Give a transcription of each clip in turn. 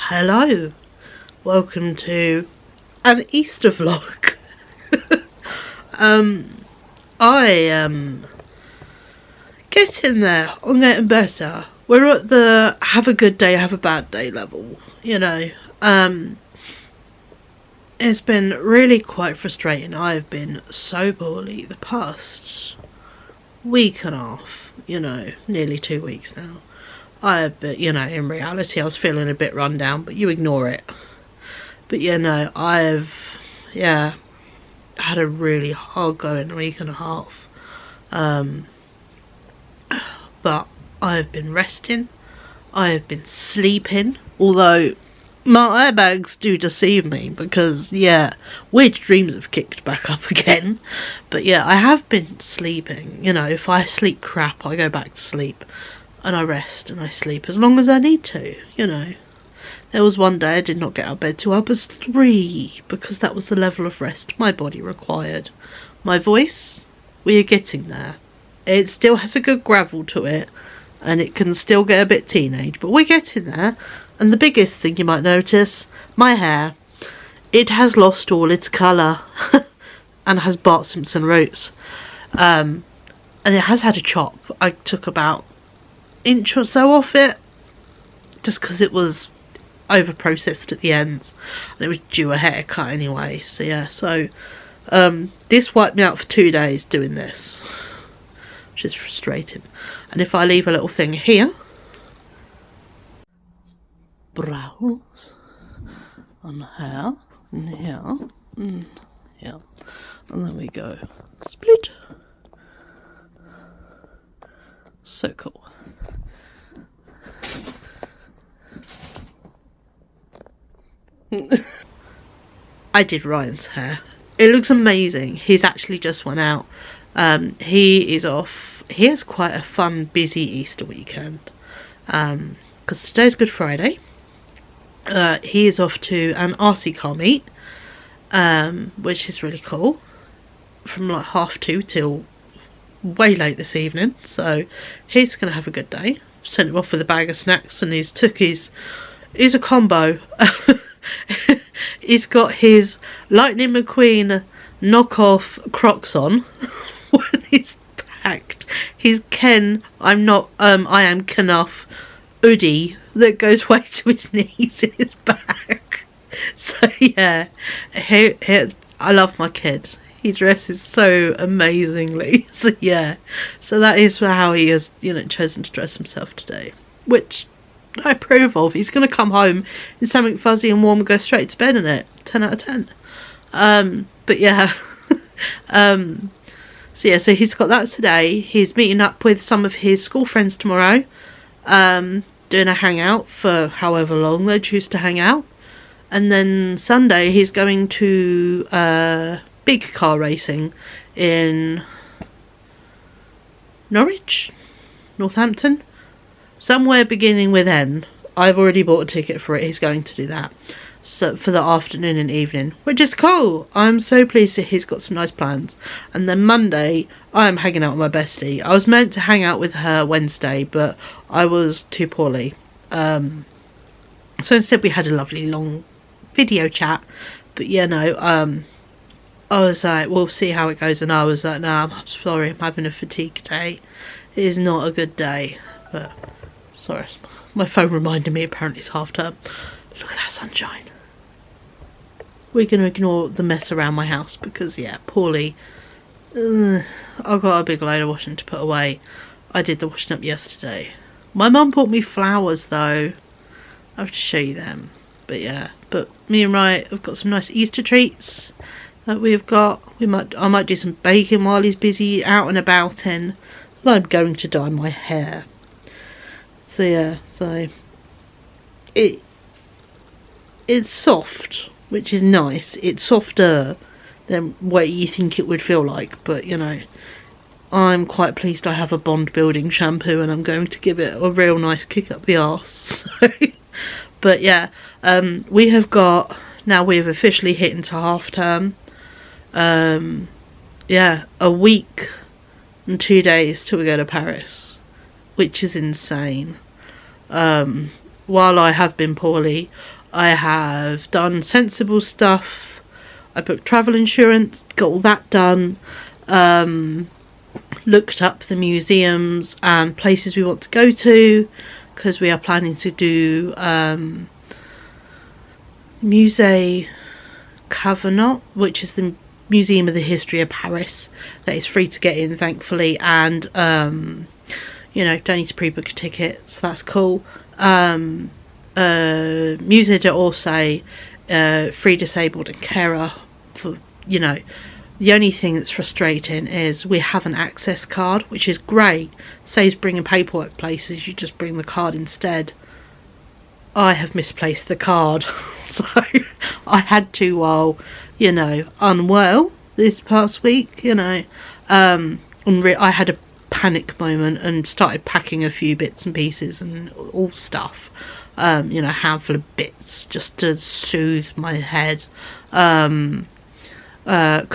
Hello, welcome to an Easter vlog. I am getting there. I'm getting better. We're at the have a good day, have a bad day level, you know. It's been really quite frustrating. I've been so poorly the past week and a half, you know, nearly 2 weeks now. In reality I was feeling a bit run down, but you ignore it. But I've had a really hard going week and a half. But I've been resting, I have been sleeping, although my airbags do deceive me because, weird dreams have kicked back up again. But I have been sleeping. You know, if I sleep crap, I go back to sleep. And I rest and I sleep as long as I need to, you know. There was one day I did not get out of bed till I was 3 because that was the level of rest my body required. My voice, we are getting there. It still has a good gravel to it and it can still get a bit teenage, but we're getting there. And the biggest thing you might notice, my hair, it has lost all its colour and has Bart Simpson roots. And it has had a chop. I took about inch or so off it just because it was over processed at the ends and it was due a haircut anyway. So this wiped me out for 2 days doing this, which is frustrating. And if I leave a little thing here, brows on hair and here and here, and then we go split. So cool. I did Ryan's hair. It looks amazing. He's actually just went out. He is off. He has quite a fun, busy Easter weekend. Because today's Good Friday. He is off to an RC car meet, which is really cool. From like 2:30 till way late this evening. So he's going to have a good day. Sent him off with a bag of snacks and he's a combo. He's got his Lightning McQueen knockoff Crocs on when he's packed. His I am Knuff hoodie that goes way to his knees in his back. So I love my kid. He dresses so amazingly. So that is how he has, chosen to dress himself today, which I approve of. He's going to come home in something fuzzy and warm and go straight to bed in it. 10 out of 10. So he's got that today. He's meeting up with some of his school friends tomorrow, doing a hangout for however long they choose to hang out. And then Sunday he's going to big car racing in Norwich, Northampton, somewhere beginning with N. I've already bought a ticket for it. He's going to do that, so for the afternoon and evening, which is cool. I'm so pleased that he's got some nice plans. And then Monday I'm hanging out with my bestie. I was meant to hang out with her Wednesday, but I was too poorly, so instead we had a lovely long video chat. But I was like, we'll see how it goes, and I was like, no, I'm sorry, I'm having a fatigue day. It is not a good day. But sorry, my phone reminded me apparently it's half term. Look at that sunshine. We're going to ignore the mess around my house because, poorly. I've got a big load of washing to put away. I did the washing up yesterday. My mum bought me flowers though. I have to show you them. But me and Ryan have got some nice Easter treats that we've got. I might do some baking while he's busy out and about in. And I'm going to dye my hair. So it's soft, which is nice. It's softer than what you think it would feel like, but I'm quite pleased I have a bond building shampoo and I'm going to give it a real nice kick up the arse. But we've officially hit into half term. A week and 2 days till we go to Paris, which is insane. While I have been poorly, I have done sensible stuff. I booked travel insurance, got all that done. Looked up the museums and places we want to go to, because we are planning to do Musée Cavenot, which is the Museum of the History of Paris. That is free to get in, thankfully, and you know, don't need to pre-book tickets. That's cool. Musée d'Orsay, free disabled and carer. For, you know, the only thing that's frustrating is we have an access card, which is great. Saves bringing paperwork places. You just bring the card instead. I have misplaced the card, so I had to, while, you know, unwell this past week, you know, I had a panic moment and started packing a few bits and pieces and all stuff, you know, a handful of bits just to soothe my head. Could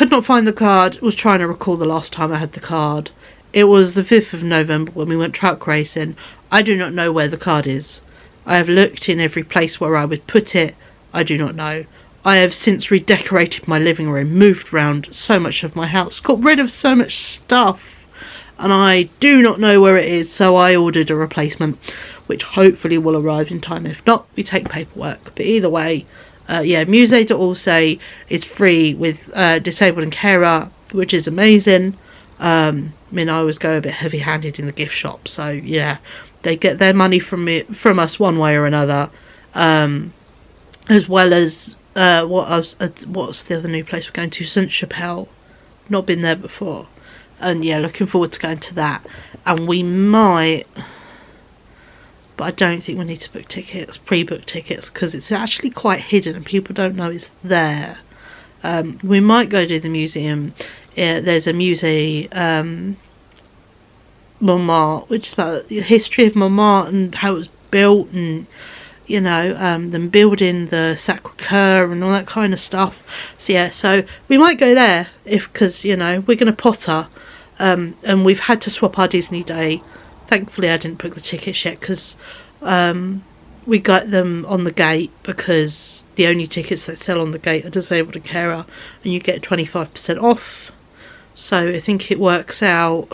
not find the card. Was trying to recall the last time I had the card. It was the 5th of November when we went truck racing. I do not know where the card is. I have looked in every place where I would put it. I do not know. I have since redecorated my living room, moved around so much of my house, got rid of so much stuff, and I do not know where it is, so I ordered a replacement, which hopefully will arrive in time. If not, we take paperwork. But either way, yeah, Musée d'Orsay is free with disabled and carer, which is amazing. I mean, I always go a bit heavy-handed in the gift shop, so yeah, they get their money from us one way or another, as well as what's the other new place we're going to? Saint-Chapelle. Not been there before, and yeah, looking forward to going to that. And we might, but I don't think we need to book tickets, pre-book tickets, because it's actually quite hidden and people don't know it's there. We might go to the museum. There's a musée, Montmartre, which is about the history of Montmartre and how it was built, and you know, them building the Sacre-Cœur and all that kind of stuff. So yeah, so we might go there because you know, we're going to Potter, and we've had to swap our Disney day. Thankfully I didn't book the tickets yet, because we got them on the gate, because the only tickets they sell on the gate are disabled and carer, and you get 25% off. So I think it works out,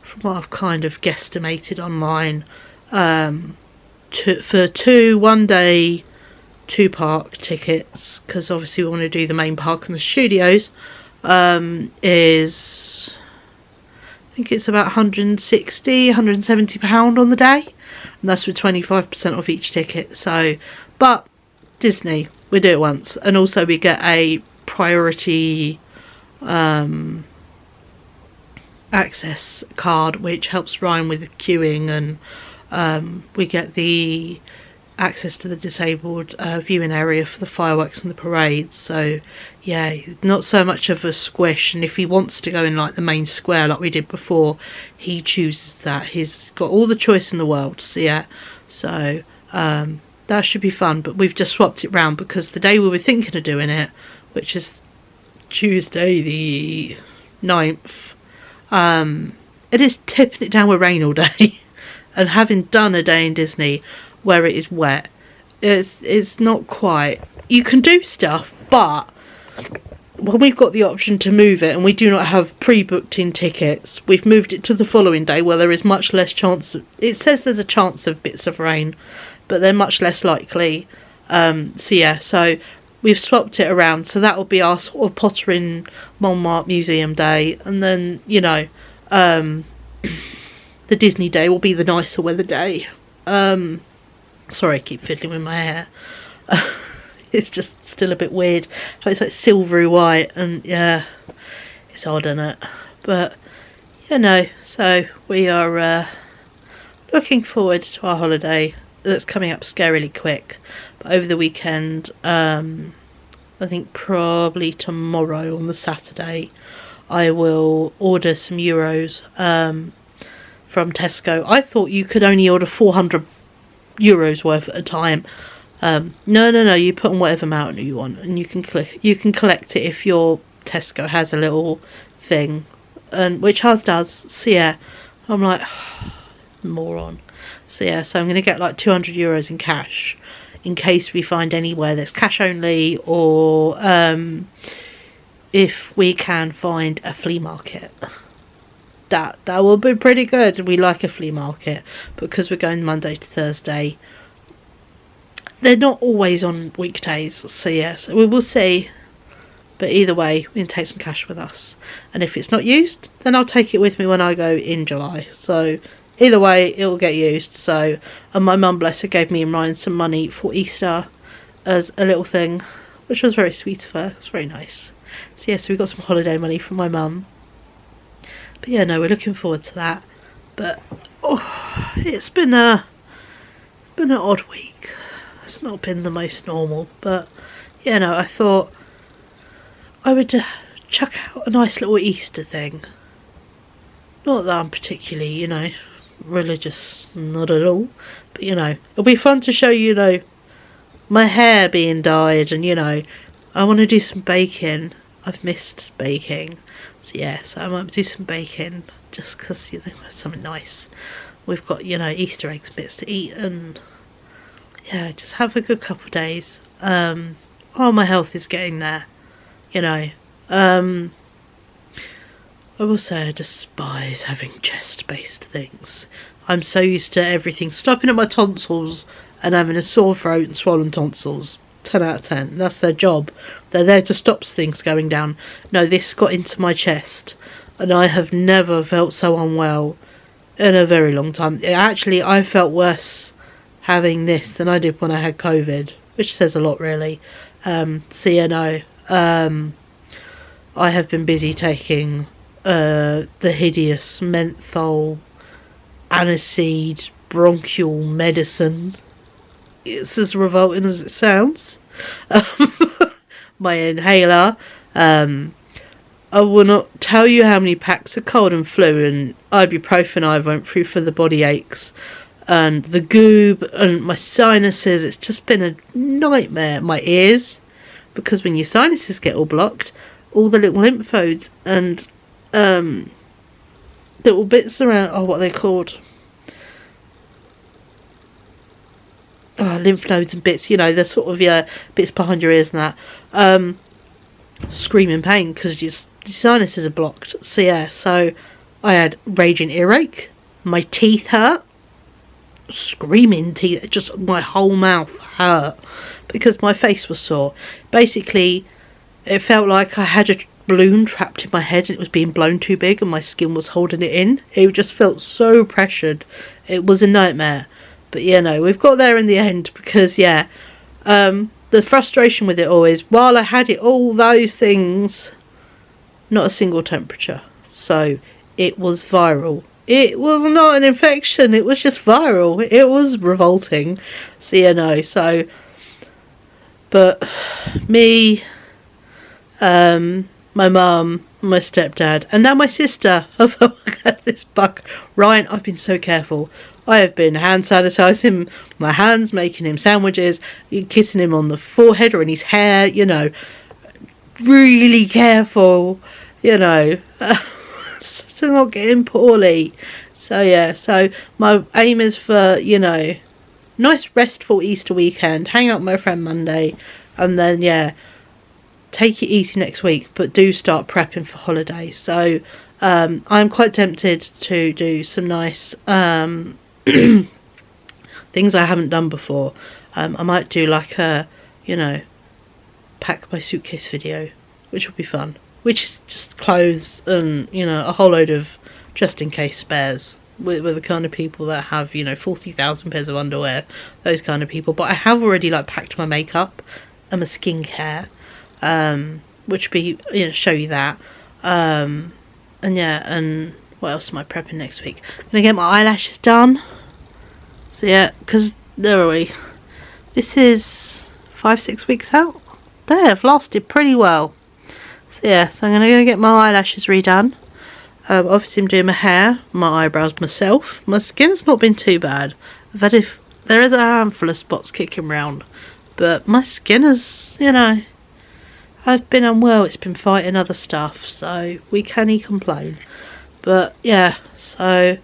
from what I've kind of guesstimated online, for 2 one-day 2-park tickets, because obviously we want to do the main park and the studios, is, I think it's about £160–170 on the day, and that's with 25% off each ticket. So, but Disney, we do it once, and also we get a priority access card, which helps Ryan with the queuing, and we get the access to the disabled viewing area for the fireworks and the parades. So yeah, not so much of a squish, and if he wants to go in like the main square like we did before, he chooses that. He's got all the choice in the world. So yeah, so that should be fun. But we've just swapped it round, because the day we were thinking of doing it, which is Tuesday the 9th, it is tipping it down with rain all day. And having done a day in Disney where it is wet, it's not quite. You can do stuff, but when we've got the option to move it, and we do not have pre-booked in tickets, we've moved it to the following day, where there is much less chance of, it says there's a chance of bits of rain, but they're much less likely. So yeah, so we've swapped it around, so that will be our sort of Potter in Montmartre Museum day, and then, you know, the Disney day will be the nicer weather day. Sorry, I keep fiddling with my hair. It's just still a bit weird. It's like silvery white, and yeah, it's odd, isn't it? But, you know, so we are looking forward to our holiday that's coming up scarily quick. But over the weekend, I think probably tomorrow on the Saturday, I will order some euros from Tesco. I thought you could only order 400 euros worth at a time. No, you put on whatever amount you want, and you can collect it if your Tesco has a little thing, and which ours does. So yeah, I'm like, moron. So yeah, so I'm going to get like 200 euros in cash in case we find anywhere that's cash only, or if we can find a flea market. That will be pretty good. We like a flea market, because we're going Monday to Thursday. They're not always on weekdays, so yes, we will see. But either way, we can take some cash with us. And if it's not used, then I'll take it with me when I go in July. So either way, it will get used. So, and my mum, bless her, gave me and Ryan some money for Easter as a little thing, which was very sweet of her. It's very nice. So yeah, so we got some holiday money from my mum. But yeah, no, we're looking forward to that. But it's been an odd week. It's not been the most normal, but yeah, no, I thought I would chuck out a nice little Easter thing. Not that I'm particularly, religious, not at all. But, it'll be fun to show, my hair being dyed, and, I want to do some baking. I've missed baking. So, yeah, so I might do some baking just because, something nice. We've got, Easter eggs bits to eat, and, yeah, just have a good couple of days. My health is getting there. I will say I despise having chest-based things. I'm so used to everything stopping at my tonsils and having a sore throat and swollen tonsils. 10 out of 10. That's their job. They're there to stop things going down. No, this got into my chest, and I have never felt so unwell in a very long time. Actually, I felt worse having this than I did when I had COVID, which says a lot, really. I have been busy taking the hideous menthol aniseed bronchial medicine. It's as revolting as it sounds. My inhaler. I will not tell you how many packs of cold and flu and ibuprofen I went through for the body aches and the goob and my sinuses. It's just been a nightmare. My ears, because when your sinuses get all blocked, all the little lymph nodes and little bits around, what are they called? Lymph nodes and bits, they're sort of bits behind your ears and that. Screaming pain because your sinuses are blocked. So yeah, so I had raging earache, my teeth hurt, screaming teeth, just my whole mouth hurt because my face was sore. Basically, it felt like I had a balloon trapped in my head and it was being blown too big and my skin was holding it in. It just felt so pressured. It was a nightmare. But we've got there in the end because the frustration with it all is while I had it, all those things, not a single temperature. So it was viral. It was not an infection, it was just viral. It was revolting. So but me, my mum, my stepdad, and now my sister have had this bug. Ryan, I've been so careful. I have been hand sanitizing my hands, making him sandwiches, kissing him on the forehead or in his hair, really careful, to not get him poorly. So yeah, so my aim is for, nice restful Easter weekend, hang out with my friend Monday, and then take it easy next week, but do start prepping for holidays. So I'm quite tempted to do some nice things I haven't done before. I might do like a, pack my suitcase video, which will be fun. Which is just clothes and, a whole load of just in case spares. With the kind of people that have, 40,000 pairs of underwear. Those kind of people. But I have already packed my makeup and my skincare. Which will be, show you that. And what else am I prepping next week? I'm gonna get my eyelashes done. So yeah, because there are we. This is 5-6 weeks out. They have lasted pretty well. So yeah, so I'm gonna get my eyelashes redone. Obviously I'm doing my hair, my eyebrows myself. My skin's not been too bad. There is a handful of spots kicking round, but my skin is, I've been unwell. It's been fighting other stuff, so we can't complain. But yeah, but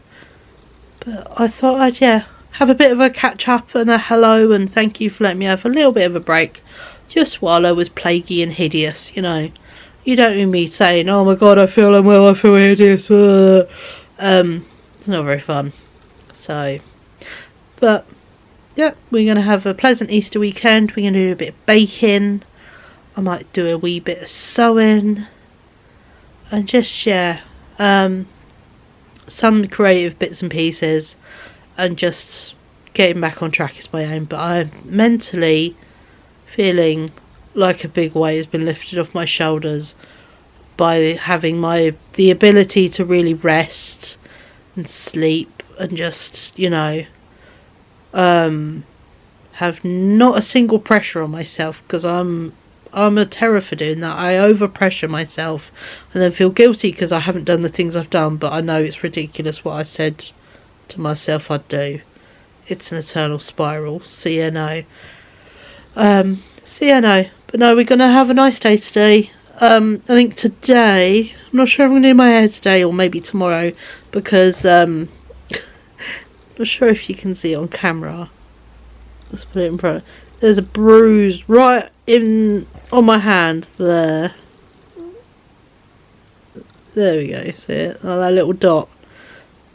I thought I'd have have a bit of a catch up and a hello, and thank you for letting me have a little bit of a break just while I was plaguey and hideous, you know. You don't hear me saying, oh my god, I feel unwell, I feel hideous. It's not very fun. So, but yeah, we're going to have a pleasant Easter weekend. We're going to do a bit of baking. I might do a wee bit of sewing. And just, yeah, some creative bits and pieces. And just getting back on track is my aim. But I'm mentally feeling like a big weight has been lifted off my shoulders by having the ability to really rest and sleep and just, you know, have not a single pressure on myself, because I'm a terror for doing that. I overpressure myself and then feel guilty because I haven't done the things I've done, but I know it's ridiculous what I said to myself I'd do. It's an eternal spiral. So yeah, no. But no, we're gonna have a nice day today. I think today, I'm not sure if I'm gonna do my hair today or maybe tomorrow, because not sure if you can see it on camera. Let's put it in front. There's a bruise right on my hand there. There we go. See it? Oh, that little dot.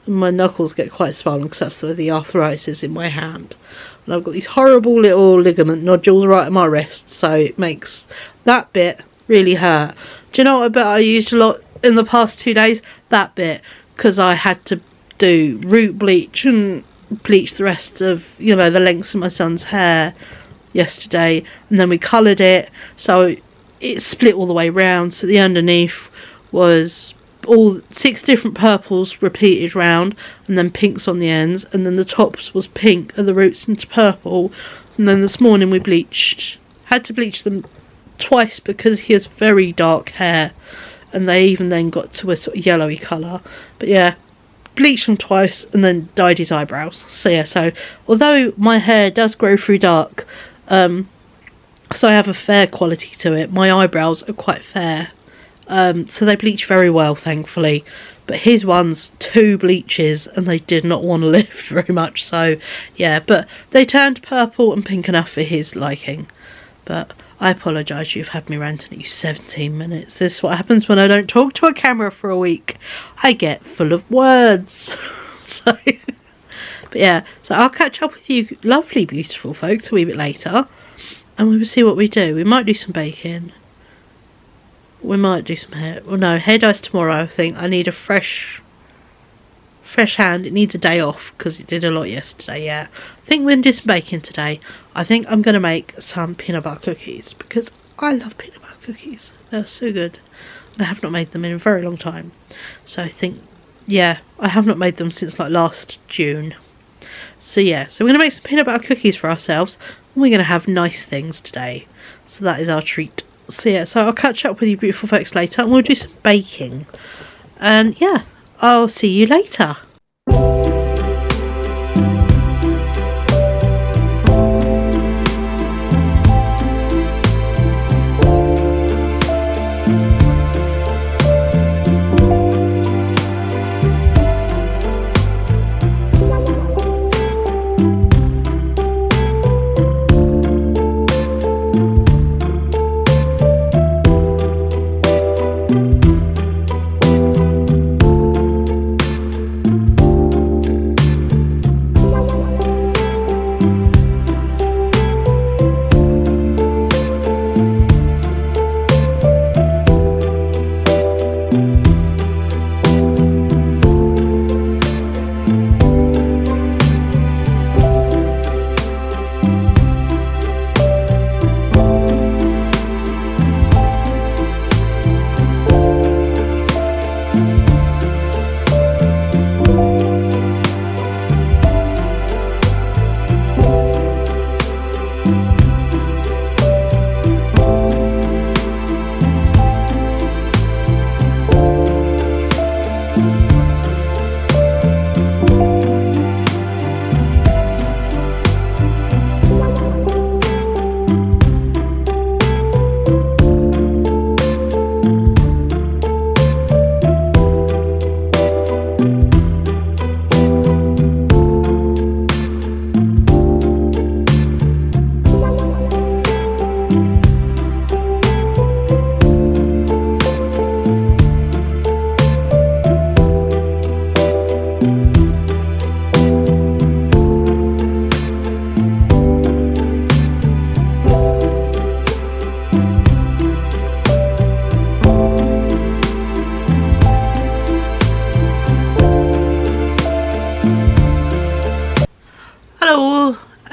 And my knuckles get quite swollen because that's where the arthritis is in my hand. And I've got these horrible little ligament nodules right at my wrist, so it makes that bit really hurt. Do you know what I bet I used a lot in the past 2 days? That bit, because I had to do root bleach and bleach the rest of, you know, the lengths of my son's hair yesterday, and then we coloured it so it split all the way round, so the underneath was all 6 different purples repeated round, and then pinks on the ends, and then the tops was pink and the roots into purple. And then this morning we had to bleach them twice because he has very dark hair, and they even then got to a sort of yellowy colour. But yeah, bleached them twice and then dyed his eyebrows. So yeah, so although my hair does grow through dark, so I have a fair quality to it, my eyebrows are quite fair. So they bleach very well, thankfully. But his one's 2 bleaches and they did not want to lift very much. So yeah, but they turned purple and pink enough for his liking. But I apologise, you've had me ranting at you 17 minutes. This is what happens when I don't talk to a camera for a week. I get full of words. So, but yeah, so I'll catch up with you lovely, beautiful folks a wee bit later. And we will see what we do. We might do some baking. We might do some hair. Well, no, hair dyes tomorrow, I think. I need a fresh hand. It needs a day off because it did a lot yesterday, yeah. I think we're going to do some baking today. I think I'm going to make some peanut butter cookies because I love peanut butter cookies. They're so good. And I have not made them in a very long time. So I think, yeah, I have not made them since like last June. So yeah, so we're going to make some peanut butter cookies for ourselves. And we're going to have nice things today. So that is our treat. So yeah, so I'll catch up with you beautiful folks later and we'll do some baking. And yeah, I'll see you later.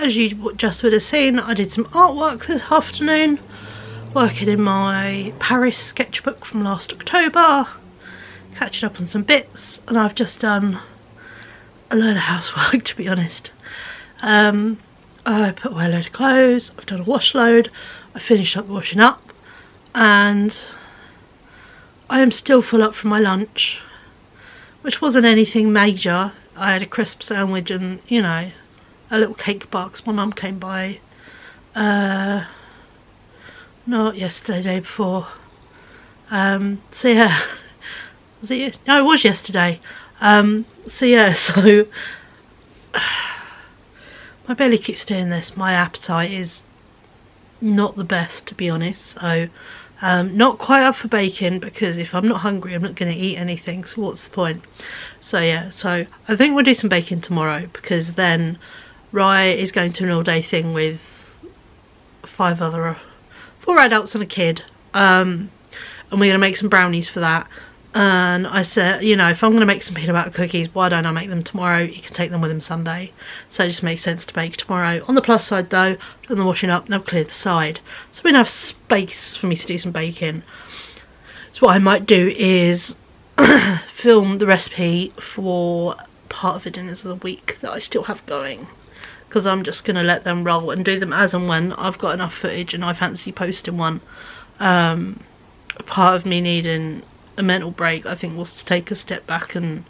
as you just would have seen, I did some artwork this afternoon, working in my Paris sketchbook from last October, catching up on some bits, and I've just done a load of housework, to be honest. I put away a load of clothes, I've done a wash load, I finished up washing up, and I am still full up from my lunch, which wasn't anything major. I had a crisp sandwich and, you know, a little cake box. My mum came by, not yesterday, the day before. So yeah, was it? No, it was yesterday. So yeah, so my belly keeps doing this. My appetite is not the best, to be honest. So not quite up for bacon, because if I'm not hungry I'm not going to eat anything, so what's the point? So yeah, so I think we'll do some bacon tomorrow, because then Rye is going to an all day thing with 4 adults and a kid, and we're going to make some brownies for that. And I said, you know, if I'm going to make some peanut butter cookies, why don't I make them tomorrow? You can take them with him Sunday. So it just makes sense to bake tomorrow. On the plus side though, done the washing up, and I've cleared the side, so we have space for me to do some baking. So what I might do is film the recipe for part of the dinners of the week that I still have going, because I'm just going to let them roll and do them as and when I've got enough footage and I fancy posting one. Part of me needing a mental break, I think, was to take a step back and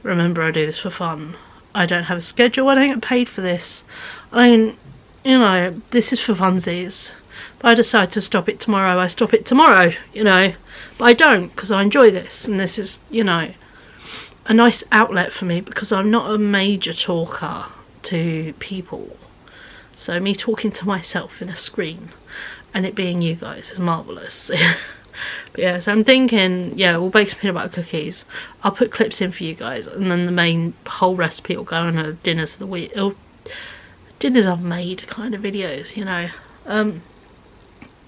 remember I do this for fun. I don't have a schedule, I don't get paid for this. I mean, you know, this is for funsies. If I decide to stop it tomorrow, I stop it tomorrow, you know. But I don't, because I enjoy this, and this is, you know, a nice outlet for me, because I'm not a major talker to people. So me talking to myself in a screen and it being you guys is marvellous. But yeah, so I'm thinking, yeah, we'll bake some peanut butter cookies. I'll put clips in for you guys, and then the main whole recipe will go on a dinners of the week, or dinners I've made kind of videos, you know.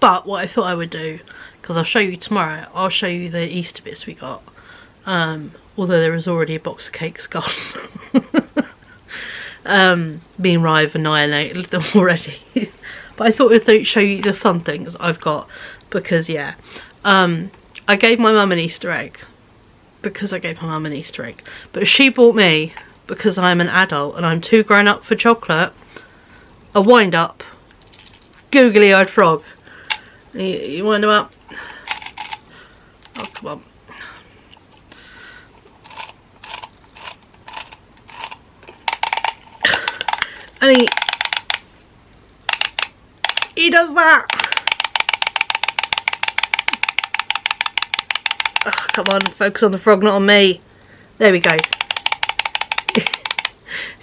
But what I thought I would do, because I'll show you tomorrow, I'll show you the Easter bits we got. Although there is already a box of cakes gone. Me and Rye have annihilated them already. But I thought I'd show you the fun things I've got, because yeah. I gave my mum an Easter egg, but she bought me, because I'm an adult and I'm too grown up for chocolate, a wind up googly eyed frog. You wind them up. Oh, come on. And he does that. Oh, come on, focus on the frog, not on me. There we go.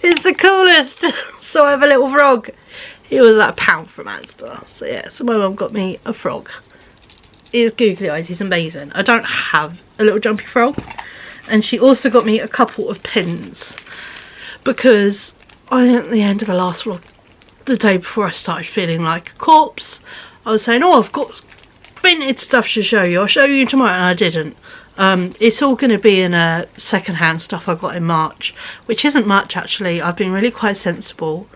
It's the coolest. So I have a little frog. He was like £1 from Asda. So yeah, so my mum got me a frog. He's googly eyes, he's amazing. I don't have a little jumpy frog. And she also got me a couple of pins, because at the end of the last vlog, the day before I started feeling like a corpse, I was saying, oh, I've got vintage stuff to show you, I'll show you tomorrow, and I didn't. It's all going to be in a second-hand stuff I got in March, which isn't much actually. I've been really quite sensible,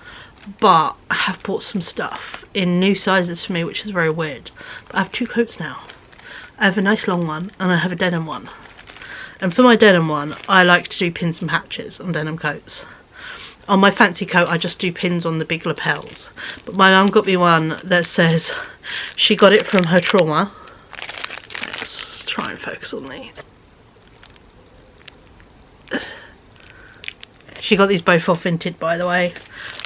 but I have bought some stuff in new sizes for me, which is very weird. But I have 2 coats now. I have a nice long one and I have a denim one. And for my denim one, I like to do pins and patches on denim coats. On my fancy coat, I just do pins on the big lapels. But my mum got me one that says she got it from her trauma. Let's try and focus on these. She got these both off Vinted, by the way.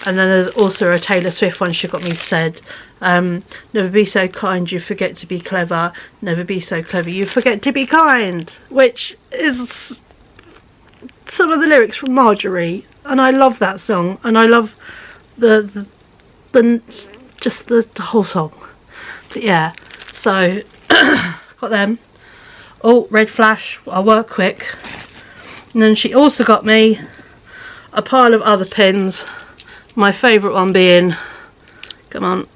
And then there's also a Taylor Swift one she got me, said, never be so kind, you forget to be clever. Never be so clever, you forget to be kind. Which is some of the lyrics from Marjorie. And I love that song. And I love the whole song. But yeah, so got them. Oh, red flash, I'll work quick. And then she also got me a pile of other pins. My favourite one being, come on,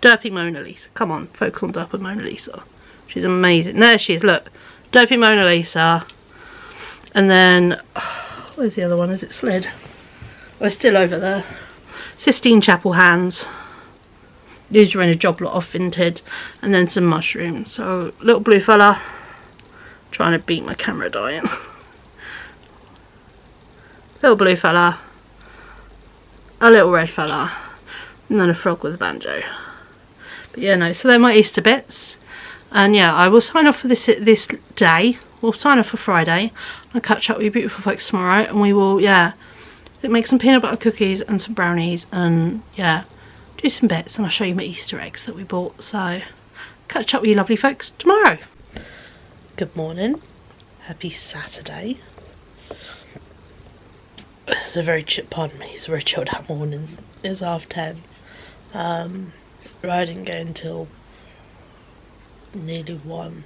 Derpy Mona Lisa. Come on, focus on Derpy Mona Lisa. She's amazing. There she is, look, Derpy Mona Lisa. And then, Where's the other one? Has it slid? Oh, it's still over there. Sistine Chapel hands. These are in a job lot of Vinted. And then some mushrooms. So, little blue fella. Trying to beat my camera dying. Little blue fella. A little red fella. And then a frog with a banjo. But yeah, no. So they're my Easter bits. And yeah, I will sign off for this day. We'll sign off for Friday. I'll catch up with you beautiful folks tomorrow. And we will, yeah, make some peanut butter cookies and some brownies. And yeah, do some bits. And I'll show you my Easter eggs that we bought. So, catch up with you lovely folks tomorrow. Good morning. Happy Saturday. It's a very pardon me, it's a very chilled out morning. It's 10:30. I didn't go until nearly 1.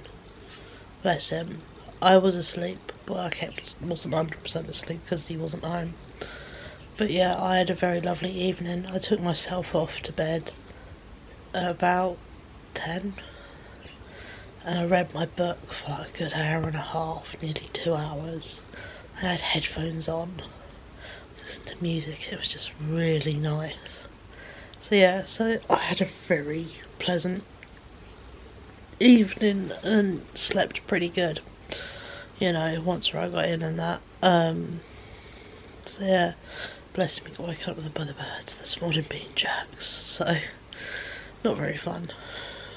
Bless him. I was asleep, but I wasn't 100% asleep because he wasn't home. But yeah, I had a very lovely evening. I took myself off to bed at about 10. And I read my book for like a good hour and a half, nearly 2 hours. I had headphones on, listened to music. It was just really nice. So yeah, so I had a very pleasant evening and slept pretty good. You know, once I got in and that. So yeah, bless me, got woken up with a bunch of birds this morning being jacks. So not very fun.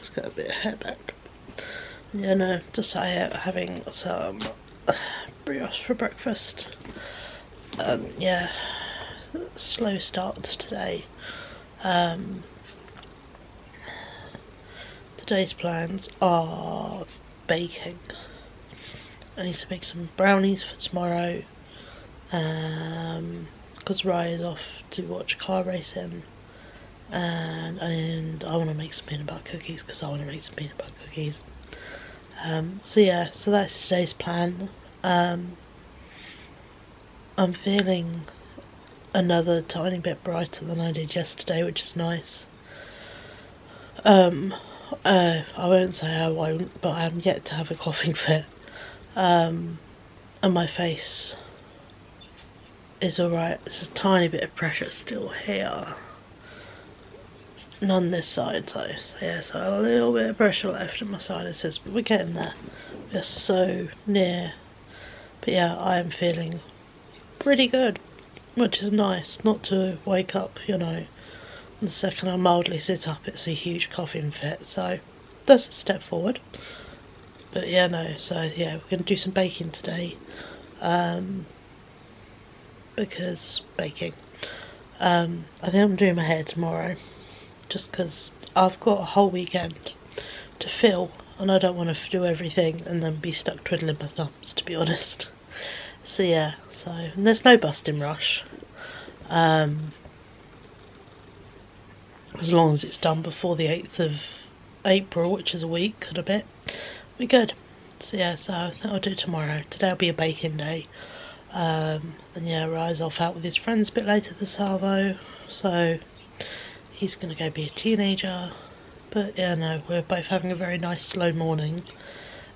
Just got a bit of hair back. Yeah, no, just having some brioche for breakfast. Yeah, slow start today. Today's plans are baking. I need to make some brownies for tomorrow. Because Rye is off to watch car racing. And I want to make some peanut butter cookies because I want to make some peanut butter cookies. So yeah, so that's today's plan. I'm feeling another tiny bit brighter than I did yesterday, which is nice. I won't say I won't, but I am yet to have a coughing fit. And my face is alright. There's a tiny bit of pressure still here. None this side though. So yeah, so a little bit of pressure left in my sinuses, but we're getting there. We're so near. But yeah, I am feeling pretty good, which is nice. Not to wake up, you know, the second I mildly sit up it's a huge coughing fit, so that's a step forward. But yeah, no, so yeah, we're going to do some baking today. Because baking. I think I'm doing my hair tomorrow. Just because I've got a whole weekend to fill and I don't want to do everything and then be stuck twiddling my thumbs, to be honest. So yeah, and there's no busting rush. As long as it's done before the 8th of April, which is a week and a bit, we're good. So yeah, so I think I'll do it tomorrow. Today will be a baking day. And yeah, Rye's off out with his friends a bit later this Salvo, so he's going to go be a teenager. But yeah, no, we're both having a very nice slow morning.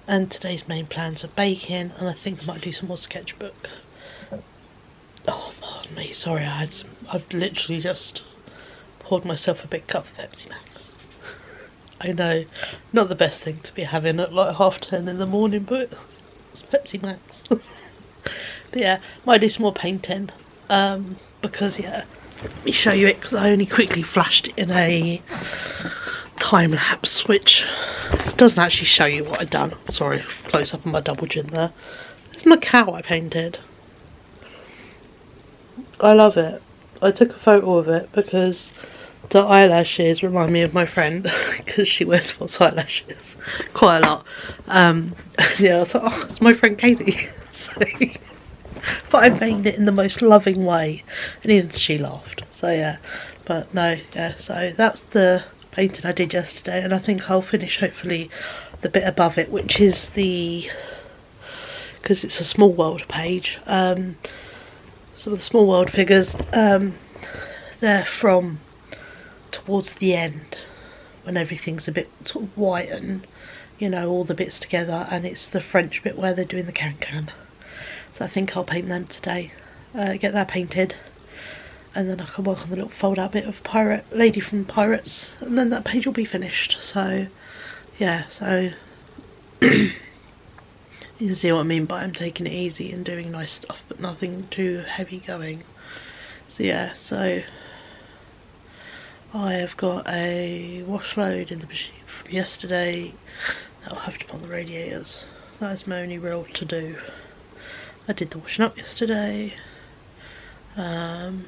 And today's main plans are baking, and I think I might do some more sketchbook. Oh, pardon me, sorry, I've literally just poured myself a big cup of Pepsi Max. I know, not the best thing to be having at like 10:30 in the morning, but it's Pepsi Max. But yeah, might do some more painting. Because yeah, let me show you it, because I only quickly flashed it in a time lapse, which doesn't actually show you what I've done. Sorry, close up on my double chin there. This is my cow I painted. I love it. I took a photo of it because the eyelashes remind me of my friend, because she wears false eyelashes quite a lot. Yeah, I was like, oh, it's my friend Katie. So, but I made it in the most loving way, and even she laughed. So yeah, but no, yeah, so that's the painting I did yesterday, and I think I'll finish hopefully the bit above it, which is because it's a Small World page. Some of the Small World figures, they're from towards the end, when everything's a bit sort of white and, you know, all the bits together, and it's the French bit where they're doing the can-can. So I think I'll paint them today. get that painted, and then I can work on the little fold out bit of Pirate Lady from Pirates, and then that page will be finished. So yeah, so you can see what I mean by I'm taking it easy and doing nice stuff but nothing too heavy going. So yeah, so I have got a wash load in the machine from yesterday that I'll have to put on the radiators. That is my only real to do. I did the washing up yesterday. I've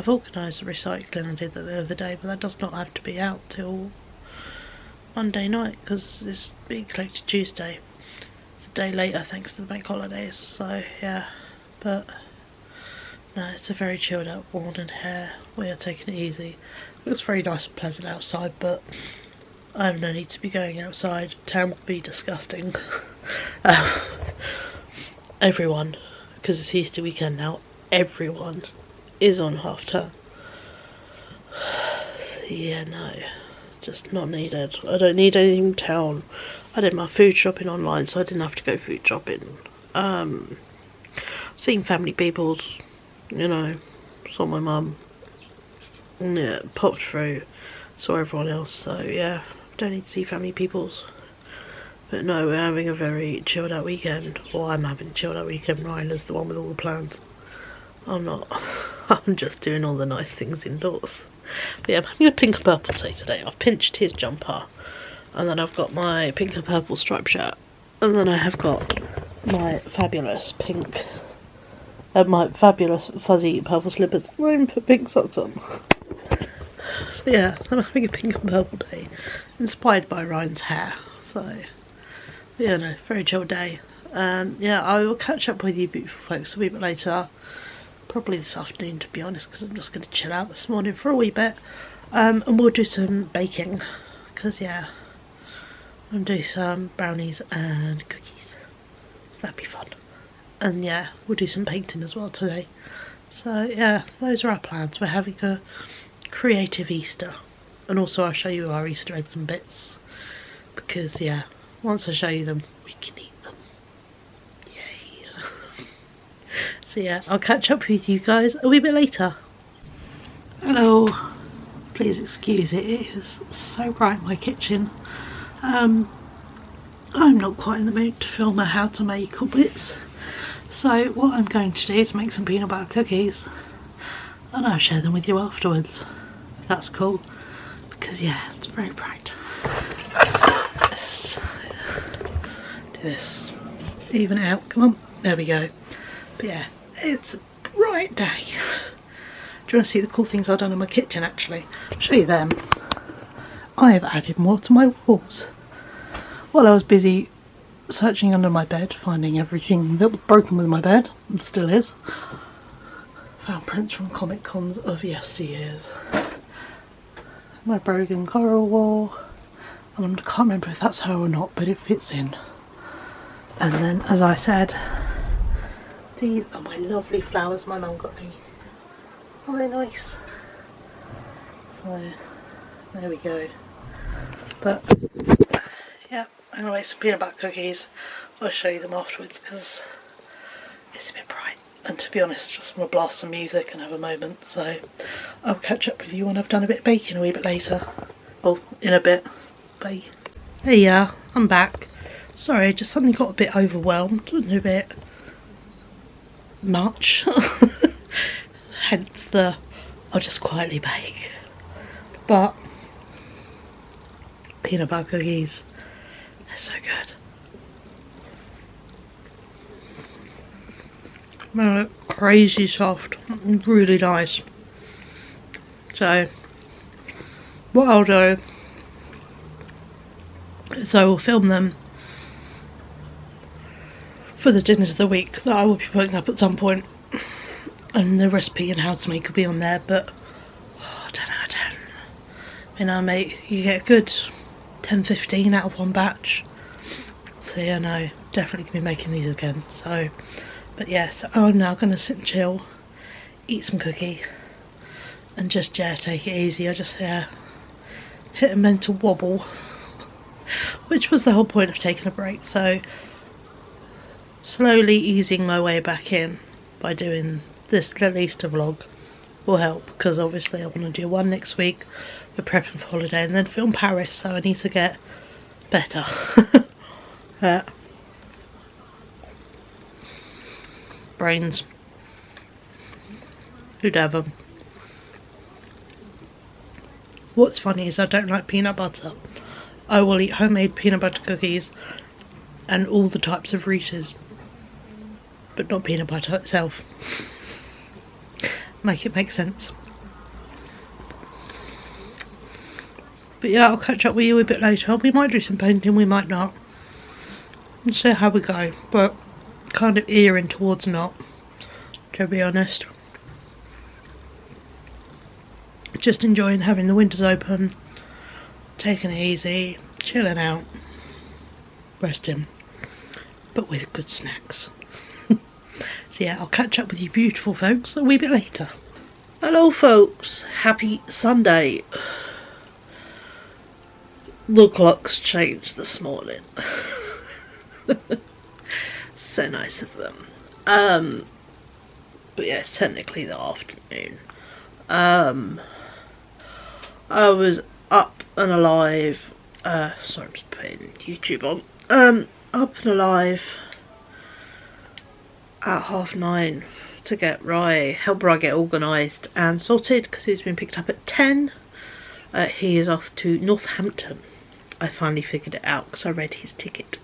organised the recycling, I did that the other day, but that does not have to be out till Monday night because it's being collected Tuesday. It's a day later thanks to the bank holidays, so yeah. But no, it's a very chilled out morning here. We are taking it easy. It looks very nice and pleasant outside, but I have no need to be going outside. Town would be disgusting. Everyone, because it's Easter weekend now, everyone is on half term. So yeah, no, just not needed. I don't need anything in town. I did my food shopping online, so I didn't have to go food shopping. Seen family people's, you know, saw my mum. Yeah, popped through, saw everyone else, so yeah, don't need to see family people's. But no, we're having a very chilled out weekend. Or I'm having a chilled out weekend. Ryan is the one with all the plans. I'm not. I'm just doing all the nice things indoors. But yeah, I'm having a pink and purple day today. I've pinched his jumper. And then I've got my pink and purple striped shirt. And then I have got my fabulous pink... my fabulous fuzzy purple slippers. I didn't even put pink socks on. So yeah, so I'm having a pink and purple day. Inspired by Ryan's hair. So... yeah, no, very chill day. And yeah, I will catch up with you beautiful folks a wee bit later. Probably this afternoon, to be honest, because I'm just going to chill out this morning for a wee bit. And we'll do some baking. Because yeah, I'm going to do some brownies and cookies. So that'd be fun. And yeah, we'll do some painting as well today. So yeah, those are our plans. We're having a creative Easter. And also I'll show you our Easter eggs and bits. Because yeah, once I show you them, we can eat them. Yay. So yeah, I'll catch up with you guys a wee bit later. Hello. Please excuse it, it is so bright in my kitchen. I'm not quite in the mood to film a how to make or bits. So what I'm going to do is make some peanut butter cookies. And I'll share them with you afterwards. If that's cool. Because yeah, it's very bright. This, even it out, come on, there we go. But yeah, it's a bright day. Do you want to see the cool things I've done in my kitchen actually? I'll show you them. I have added more to my walls. While I was busy searching under my bed, finding everything that was broken with my bed, and still is. Found prints from Comic Cons of yesteryears. My broken coral wall. I can't remember if that's her or not, but it fits in. And then, as I said, these are my lovely flowers my mum got me. Are they nice? So, there we go. But, yeah, I'm going to make some peanut butter cookies. I'll show you them afterwards because it's a bit bright. And to be honest, I just want to blast some music and have a moment. So, I'll catch up with you when I've done a bit of baking a wee bit later. Well, in a bit. Bye. There you are, I'm back. Sorry, I just suddenly got a bit overwhelmed and a bit much. Hence the I'll just quietly bake. But peanut butter cookies, they're so good. They're crazy soft, really nice. So what I'll do is I will film them for the dinners of the week that I will be putting up at some point, and the recipe and how to make will be on there. But oh, 10 out of 10. You know, you get a good 10-15 out of one batch. So yeah, no, definitely gonna be making these again. So, but yeah, so I'm now gonna sit and chill, eat some cookie, and just take it easy. I just hit a mental wobble, which was the whole point of taking a break. So slowly easing my way back in by doing this little Easter vlog will help, because obviously I want to do one next week for prepping for holiday and then film Paris, so I need to get better. Yeah. Brains. Who'd have them? What's funny is I don't like peanut butter. I will eat homemade peanut butter cookies and all the types of Reese's, but not peanut butter itself. Make it make sense. But yeah, I'll catch up with you a bit later. We might do some painting, we might not. We'll see how we go, but kind of earing towards not, to be honest. Just enjoying having the windows open, taking it easy, chilling out, resting, but with good snacks. So yeah, I'll catch up with you beautiful folks a wee bit later. Hello folks, happy Sunday. The clock's changed this morning. So nice of them. But yeah, it's technically the afternoon. I was up and alive. Sorry, I'm just putting YouTube on. Up and alive at 9:30 to help Rye get organised and sorted, because he's been picked up at 10. He is off to Northampton. I finally figured it out because I read his ticket.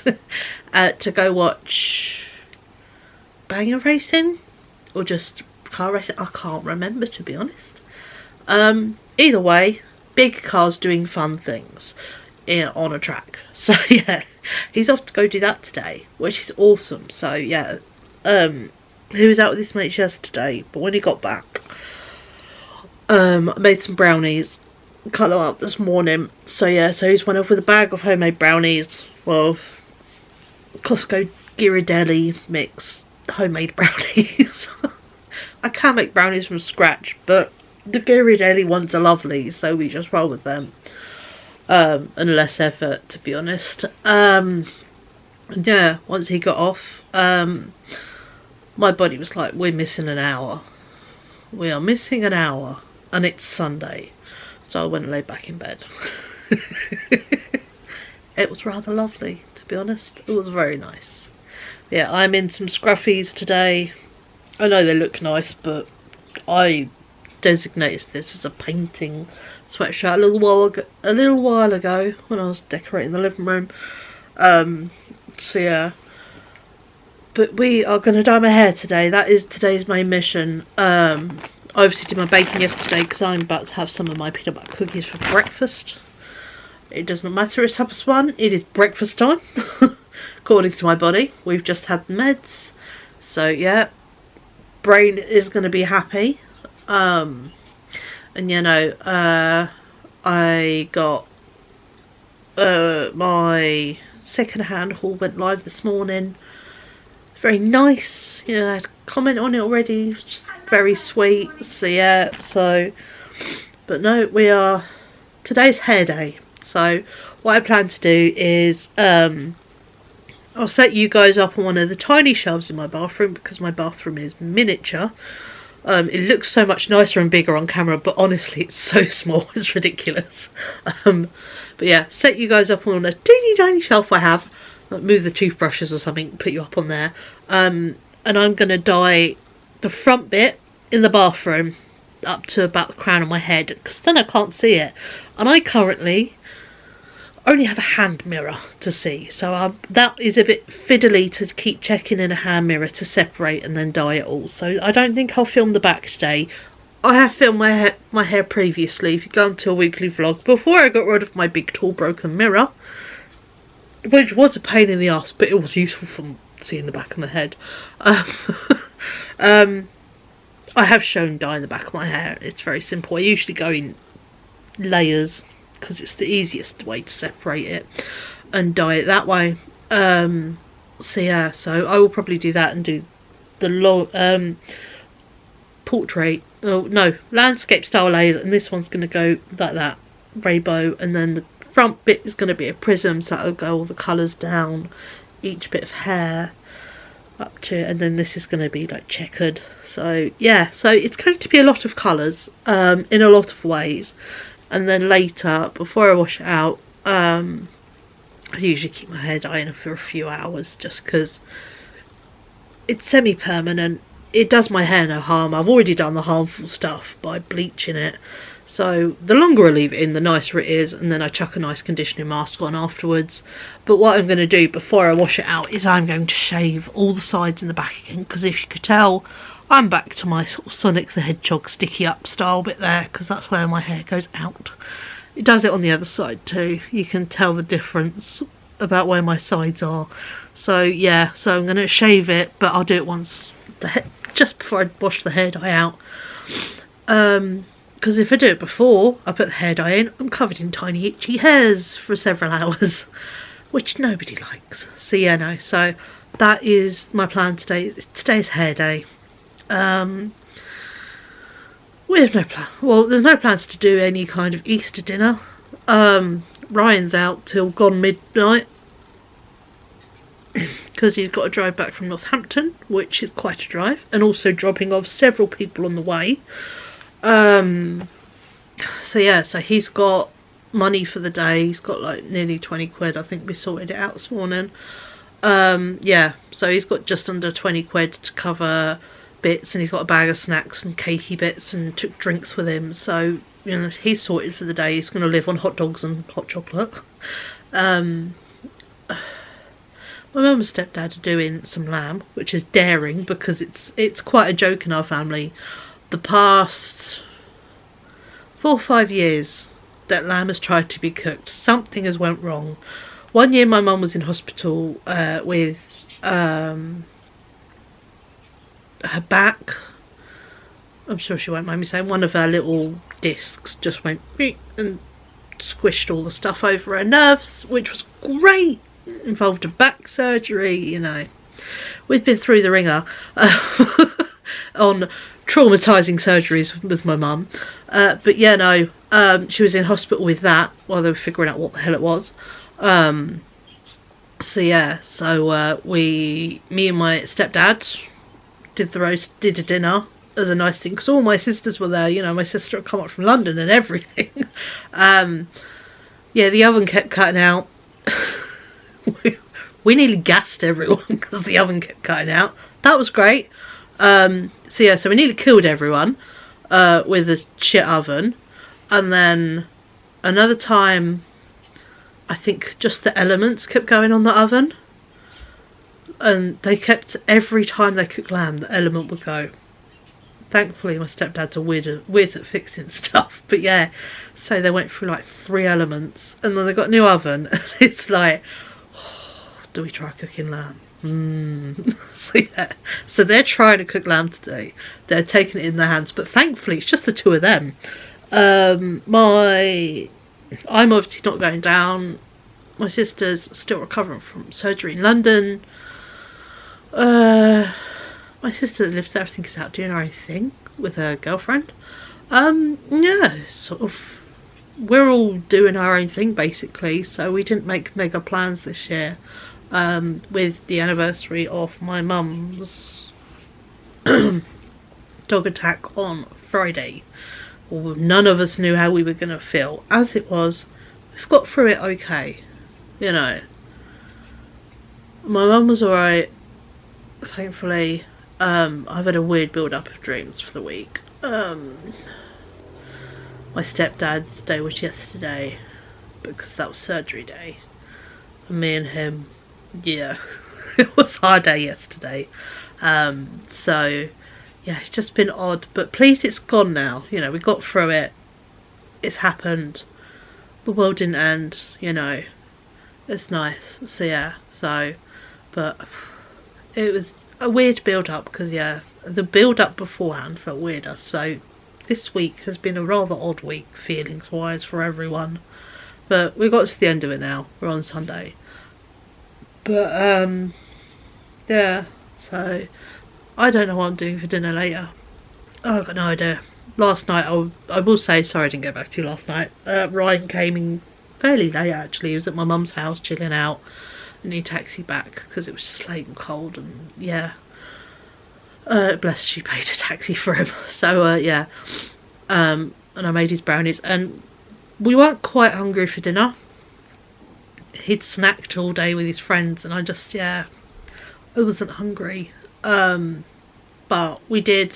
To go watch banger racing or just car racing. I can't remember, to be honest. Either way, big cars doing fun things on a track. So yeah, he's off to go do that today, which is awesome. So yeah, he was out with his mates yesterday, but when he got back, I made some brownies, cut them up this morning. So yeah, so he's went off with a bag of homemade brownies. Well, Costco Ghirardelli mix homemade brownies. I can make brownies from scratch, but the Ghirardelli ones are lovely, so we just roll with them. And less effort, to be honest. Yeah, once he got off, my body was like, we're missing an hour. We are missing an hour, and it's Sunday. So I went and laid back in bed. It was rather lovely, to be honest. It was very nice. Yeah, I'm in some scruffies today. I know they look nice, but I designated this as a painting sweatshirt a little while ago when I was decorating the living room. So yeah. But we are going to dye my hair today. That is today's main mission. I obviously did my baking yesterday because I'm about to have some of my peanut butter cookies for breakfast. It doesn't matter, it's +1. It is breakfast time, according to my body. We've just had meds. So yeah, brain is going to be happy. And you know, I got my second-hand haul went live this morning. Very nice. Yeah, I had a comment on it already, which is very sweet. So yeah, but no, today's hair day. So what I plan to do is I'll set you guys up on one of the tiny shelves in my bathroom, because my bathroom is miniature. It looks so much nicer and bigger on camera, but honestly it's so small, it's ridiculous. But yeah, set you guys up on a teeny tiny shelf I have. Move the toothbrushes or something, put you up on there. And I'm going to dye the front bit in the bathroom up to about the crown of my head, because then I can't see it. And I currently only have a hand mirror to see, so that is a bit fiddly to keep checking in a hand mirror to separate and then dye it all. So I don't think I'll film the back today. I have filmed my hair previously. If you go onto a weekly vlog before I got rid of my big tall broken mirror, which was a pain in the ass, but it was useful for seeing the back of my head. I have shown dyeing the back of my hair. It's very simple. I usually go in layers because it's the easiest way to separate it and dye it that way. So yeah, so I will probably do that and do the portrait, landscape style layers, and this one's going to go like that, rainbow, and then the front bit is going to be a prism, so that'll go all the colours down each bit of hair. up to, and then this is going to be like checkered. So yeah, so it's going to be a lot of colours in a lot of ways. And then later, before I wash it out, I usually keep my hair drying for a few hours just because it's semi-permanent. It does my hair no harm. I've already done the harmful stuff by bleaching it. So the longer I leave it in, the nicer it is, and then I chuck a nice conditioning mask on afterwards. But what I'm going to do before I wash it out is I'm going to shave all the sides and the back again, because if you could tell, I'm back to my sort of Sonic the Hedgehog sticky up style bit there, because that's where my hair goes out. It does it on the other side too. You can tell the difference about where my sides are. So yeah, so I'm going to shave it, but I'll do it once just before I wash the hair dye out. Because if I do it before I put the hair dye in, I'm covered in tiny itchy hairs for several hours, which nobody likes. So yeah, no, so that is my plan today. Today's hair day. We have no plan. Well, there's no plans to do any kind of Easter dinner. Ryan's out till gone midnight because he's got to drive back from Northampton, which is quite a drive, and also dropping off several people on the way. So yeah, so he's got money for the day. He's got like nearly 20 quid. I think we sorted it out this morning. Yeah, so he's got just under 20 quid to cover bits, and he's got a bag of snacks and cakey bits, and took drinks with him. So, you know, he's sorted for the day. He's going to live on hot dogs and hot chocolate. My mum and stepdad are doing some lamb, which is daring because it's quite a joke in our family. The past 4 or 5 years that lamb has tried to be cooked, something has went wrong. One year my mum was in hospital with her back. I'm sure she won't mind me saying, one of her little discs just went beep and squished all the stuff over her nerves, which was great. Involved a back surgery, you know. We've been through the ringer on traumatising surgeries with my mum. But yeah, no, she was in hospital with that while they were figuring out what the hell it was. So yeah, so me and my stepdad did a dinner as a nice thing, because all my sisters were there. You know, my sister had come up from London and everything. Yeah, the oven kept cutting out. We nearly gassed everyone because the oven kept cutting out. That was great. So yeah, so we nearly killed everyone with a shit oven. And then another time, I think just the elements kept going on the oven. And they kept, every time they cooked lamb, the element would go. Thankfully, my stepdad's a whiz at fixing stuff. But yeah, so they went through like 3 elements. And then they got a new oven. And it's like, oh, do we try cooking lamb? So yeah, so they're trying to cook lamb today. They're taking it in their hands. But thankfully, it's just the 2 of them. I'm obviously not going down. My sister's still recovering from surgery in London. My sister that lives there, I think, is out doing her own thing with her girlfriend. Yeah, sort of, we're all doing our own thing basically, so we didn't make mega plans this year. With the anniversary of my mum's dog attack on Friday. Well, none of us knew how we were going to feel. As it was, we've got through it okay, you know. My mum was alright, thankfully. I've had a weird build-up of dreams for the week. My stepdad's day was yesterday, because that was surgery day. And me and him, yeah, it was our day yesterday. So, yeah, it's just been odd. But pleased it's gone now. You know, we got through it. It's happened. The world didn't end, you know. It's nice. So, yeah, so, but it was a weird build-up, because yeah, the build-up beforehand felt weirder. So this week has been a rather odd week feelings wise for everyone, but we got to the end of it now. We're on Sunday, but yeah, so I don't know what I'm doing for dinner later. Oh, I've got no idea. Last night, I will say, sorry I didn't get back to you last night. Ryan came in fairly late actually. He was at my mum's house chilling out. and he taxi back because it was just late and cold, and yeah. Bless, she paid a taxi for him. So yeah, and I made his brownies, and we weren't quite hungry for dinner. He'd snacked all day with his friends, and I just, yeah, I wasn't hungry. But we did,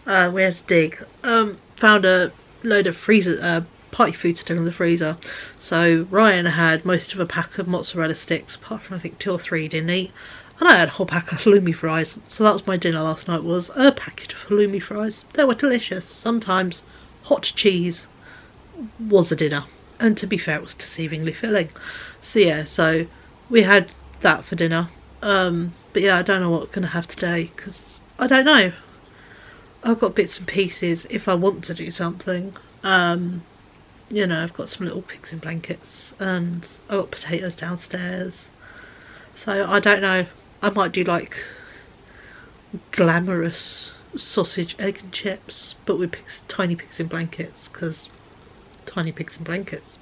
we had to dig. Found a load of freezer, party food still in the freezer. So Ryan had most of a pack of mozzarella sticks, apart from I think 2 or 3 he didn't eat. And I had a whole pack of halloumi fries. So that was my dinner last night, was a packet of halloumi fries. They were delicious. Sometimes hot cheese was a dinner. And to be fair, it was deceivingly filling. So yeah, so we had that for dinner. But yeah, I don't know what I'm going to have today, because I don't know. I've got bits and pieces if I want to do something. You know, I've got some little pigs in blankets, and I've got potatoes downstairs. So I don't know. I might do like glamorous sausage, egg and chips, but with pigs, tiny pigs in blankets, because tiny pigs in blankets.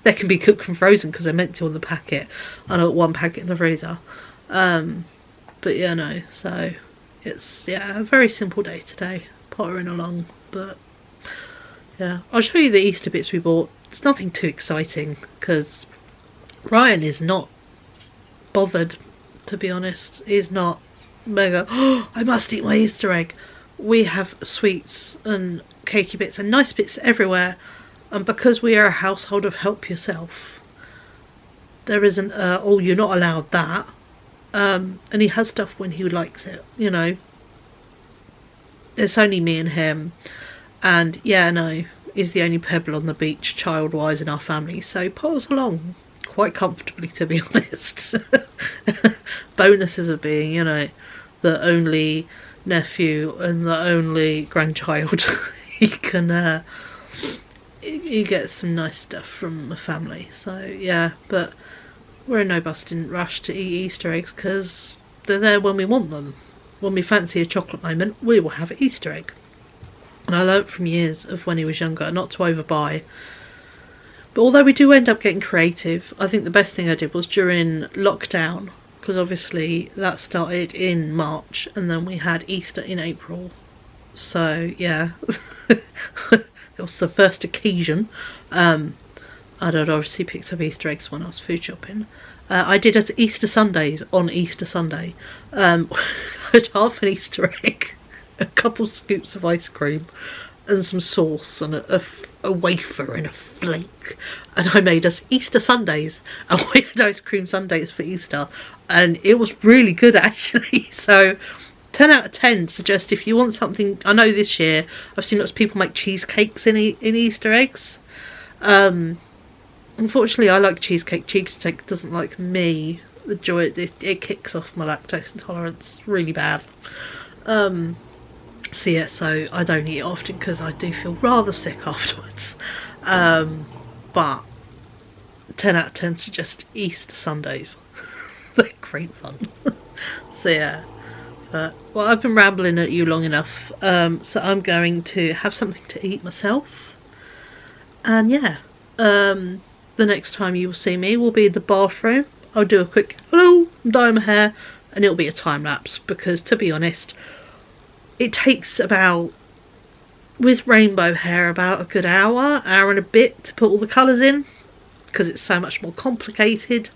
They can be cooked and frozen because they're meant to on the packet. I got 1 packet in the freezer. But yeah, no, so it's, yeah, a very simple day today, pottering along. But yeah, I'll show you the Easter bits we bought. It's nothing too exciting because Ryan is not bothered, to be honest. He's not mega, oh, I must eat my Easter egg. We have sweets and cakey bits and nice bits everywhere, and because we are a household of help yourself, there isn't oh, you're not allowed that. And he has stuff when he likes it, you know. It's only me and him, and yeah, no, he's the only pebble on the beach child wise in our family, so he pulls along quite comfortably, to be honest. Bonuses of being, you know, the only nephew and the only grandchild. He can you get some nice stuff from the family. So yeah, but we're in no busting rush to eat Easter eggs because they're there when we want them. When we fancy a chocolate moment, we will have an Easter egg. And I learnt from years of when he was younger not to overbuy. But although we do end up getting creative, I think the best thing I did was during lockdown, because obviously that started in March and then we had Easter in April. So yeah, it was the first occasion. I'd obviously picked up Easter eggs when I was food shopping. I did as Easter Sundays on Easter Sunday. I had half an Easter egg, a couple scoops of ice cream, and some sauce, and a wafer and a flake. And I made us Easter Sundays, and we had ice cream sundaes for Easter, and it was really good actually. So 10 out of 10 suggest if you want something. I know this year I've seen lots of people make cheesecakes in Easter eggs. Unfortunately I like cheesecake. Cheesecake doesn't like me. The joy, it kicks off my lactose intolerance really bad. So yeah, so I don't eat it often because I do feel rather sick afterwards. But 10 out of 10 suggest Easter Sundays. They're great fun. So yeah. But, well, I've been rambling at you long enough, so I'm going to have something to eat myself. And yeah, the next time you will see me will be in the bathroom. I'll do a quick hello, dye my hair, and it'll be a time lapse because, to be honest, it takes about, with rainbow hair, about a good hour and a bit to put all the colours in because it's so much more complicated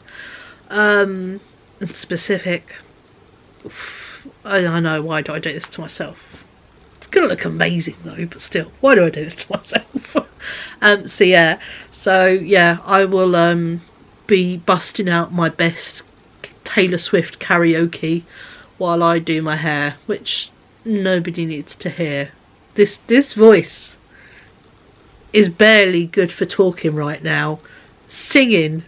and specific. I know, why do I do this to myself? It's gonna look amazing though, but still, why do I do this to myself? So yeah, I will be busting out my best Taylor Swift karaoke while I do my hair, which nobody needs to hear. This voice is barely good for talking right now. Singing,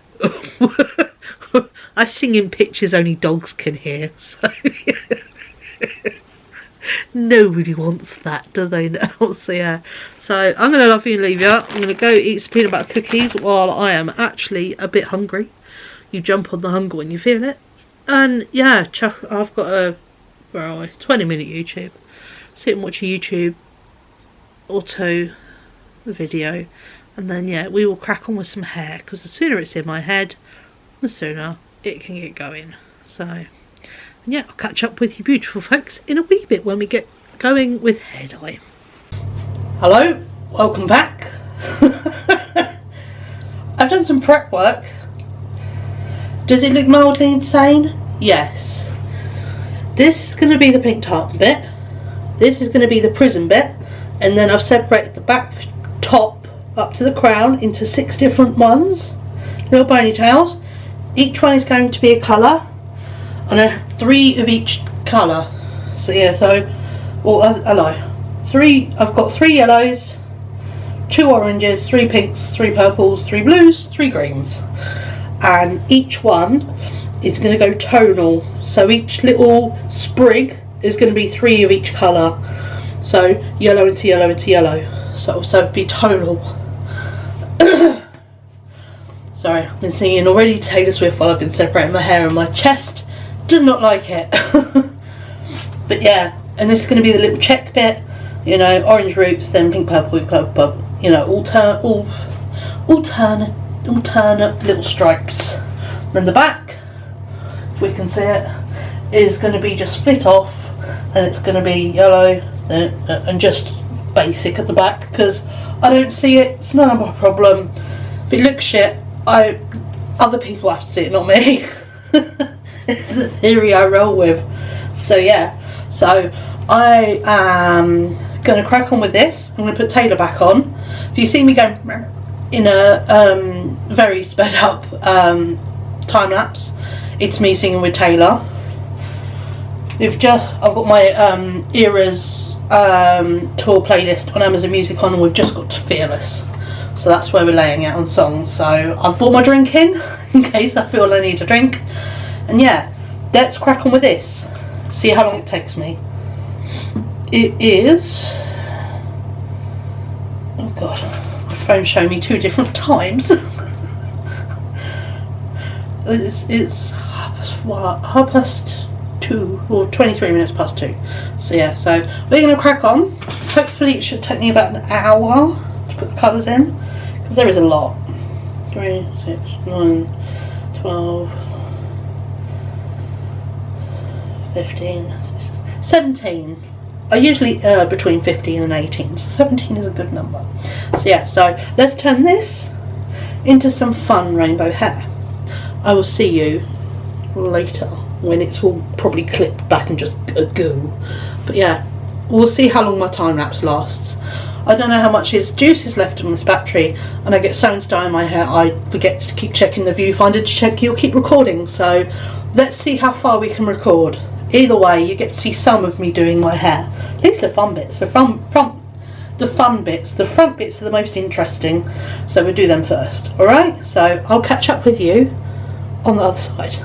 I sing in pitches only dogs can hear, so nobody wants that, do they now? So yeah, so I'm going to love you and leave you. I'm going to go eat some peanut butter cookies while I am actually a bit hungry. You jump on the hunger when you feel it. And yeah, I've got a, where are we, 20-minute YouTube. Sit and watch a YouTube auto video, and then yeah, we will crack on with some hair, because the sooner it's in my head, the sooner it can get going. So yeah, I'll catch up with you beautiful folks in a wee bit when we get going with hair dye. Hello, welcome back. I've done some prep work. Does it look mildly insane? Yes. This is going to be the pink tartan bit. This is going to be the prism bit. And then I've separated the back top up to the crown into 6 different ones. Little ponytails. Each one is going to be a colour. And I have 3 of each colour. So yeah, I lie. I've got 3 yellows, 2 oranges, 3 pinks, 3 purples, 3 blues, 3 greens. And each one is going to go tonal. So each little sprig is going to be 3 of each colour. So yellow into yellow into yellow. So it'll be tonal. Sorry, I've been singing already Taylor Swift while I've been separating my hair, and my chest does not like it. But yeah, and this is going to be the little check bit. You know, orange roots, then pink, purple, purple, you know, alternate little stripes. Then the back, if we can see it, is going to be just split off, and it's going to be yellow and just basic at the back, because I don't see it. It's not my problem. If it looks shit, other people have to see it, not me. It's the theory I roll with. So yeah, so I am going to crack on with this. I'm going to put Taylor back on. If you see me going in a very sped up time lapse, it's me singing with Taylor. I've got my Eras tour playlist on Amazon Music on, and we've just got to Fearless. So that's where we're laying it on songs. So I've brought my drink in case I feel I need a drink. And yeah, let's crack on with this. See how long it takes me. It is... oh god, my phone's showing me 2 different times. It's half past 2, or 23 minutes past 2. So yeah, so we're going to crack on. Hopefully it should take me about an hour to put the colours in, because there is a lot. 3, 6, 9, 12, 15, 17. I usually between 15 and 18, so 17 is a good number. So yeah, so let's turn this into some fun rainbow hair. I will see you later when it's all probably clipped back and just a goo. But yeah, we'll see how long my time lapse lasts. I don't know how much juice is left on this battery, and I get so installed in my hair I forget to keep checking the viewfinder to check you'll keep recording. So let's see how far we can record. Either way, you get to see some of me doing my hair. At least the fun bits. The fun bits. The front bits are the most interesting. So we'll do them first. Alright? So I'll catch up with you on the other side.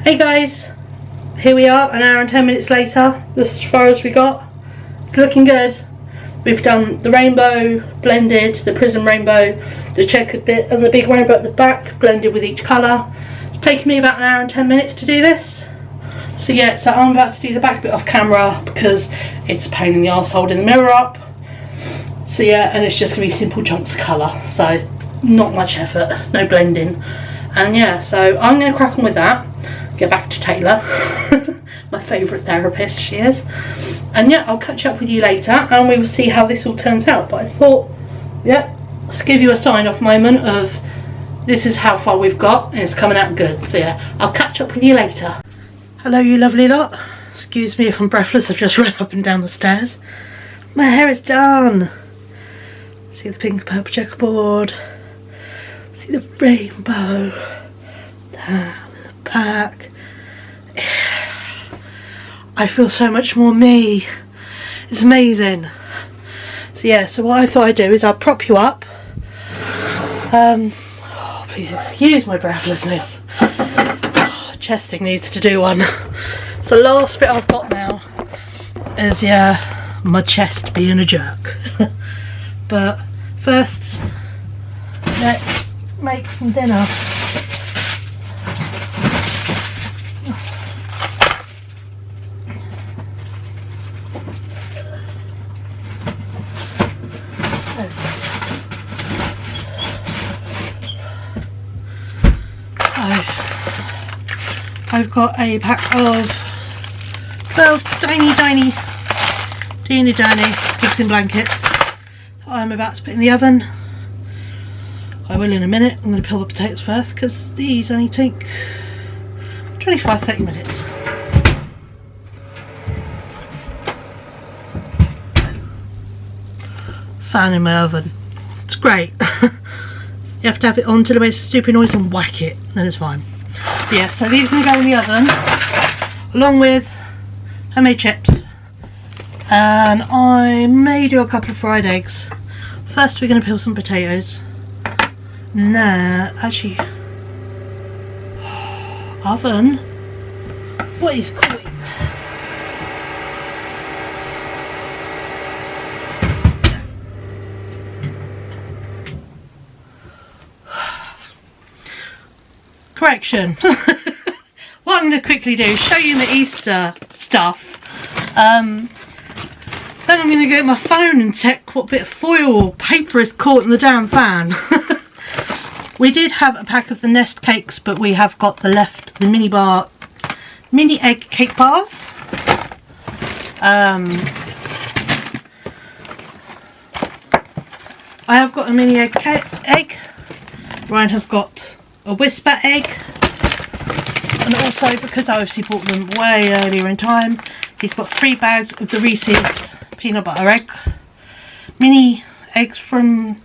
Hey guys, here we are an hour and 10 minutes later. This is as far as we got. It's looking good. We've done the rainbow, blended, the prism rainbow, the checkered bit and the big rainbow at the back, blended with each colour. It's taken me about an hour and 10 minutes to do this. So yeah, so I'm about to do the back bit off camera because it's a pain in the arse holding the mirror up. So yeah, and it's just going to be simple chunks of colour, so not much effort, no blending. And yeah, so I'm going to crack on with that, get back to Taylor, my favourite therapist she is. And yeah, I'll catch up with you later and we will see how this all turns out. But I thought, yeah, let's give you a sign off moment of this is how far we've got and it's coming out good. So yeah, I'll catch up with you later. Hello you lovely lot. Excuse me if I'm breathless, I've just run up and down the stairs. My hair is done. See the pink and purple checkerboard. See the rainbow. Down the back. I feel so much more me. It's amazing. So yeah, so what I thought I'd do is I'll prop you up. Oh, please excuse my breathlessness. Chest thing needs to do one. It's the last bit I've got now is yeah, my chest being a jerk. But first let's make some dinner. I've got a pack of 12 teeny tiny pigs in blankets that I'm about to put in the oven. I will in a minute. I'm going to peel the potatoes first because these only take 25-30 minutes. Fan in my oven. It's great. You have to have it on till it makes a stupid noise and whack it, then it's fine. But yeah, so these are going to go in the oven along with homemade chips, and I may do a couple of fried eggs. First we're going to peel some potatoes. Nah, actually, oven, what is cooking? Correction. What I'm going to quickly do is show you my Easter stuff. Then I'm going to get my phone and check what bit of foil or paper is caught in the damn fan. We did have a pack of the Nest cakes, but we have got the mini egg cake bars. I have got a mini egg. Ryan has got a whisper egg, and also because I obviously bought them way earlier in time, he's got 3 bags of the Reese's peanut butter egg mini eggs from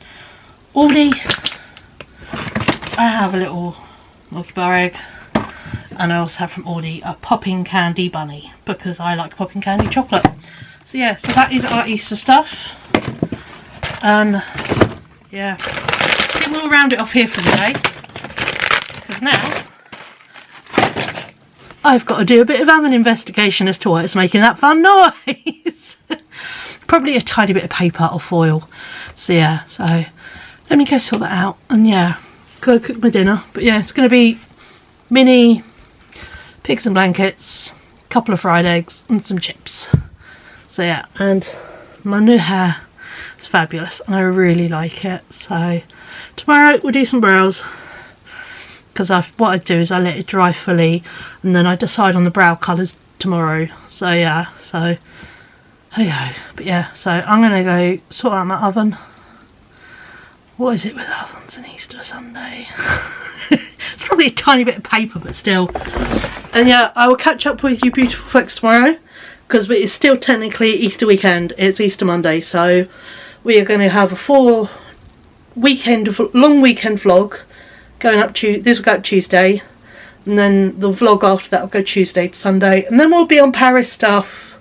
Aldi. I have a little Milky Bar egg, and I also have from Aldi a popping candy bunny because I like popping candy chocolate. So yeah, so that is our Easter stuff. Yeah, I think we'll round it off here for the day. Now I've got to do a bit of an investigation as to why it's making that fun noise. Probably a tiny bit of paper or foil. So yeah, so let me go sort that out and yeah, go cook my dinner. But yeah, it's going to be mini pigs and blankets, a couple of fried eggs and some chips. So yeah, and my new hair is fabulous and I really like it. So tomorrow we'll do some brows, because what I do is I let it dry fully and then I decide on the brow colours tomorrow. So yeah, so hey ho. But yeah, so I'm gonna go sort out my oven. What is it with ovens and Easter Sunday? It's probably a tiny bit of paper, but still. And yeah, I will catch up with you beautiful folks tomorrow, because it's still technically Easter weekend. It's Easter Monday, so we are going to have a long weekend vlog. Going up this will go up Tuesday, and then the vlog after that will go Tuesday to Sunday, and then we'll be on Paris stuff.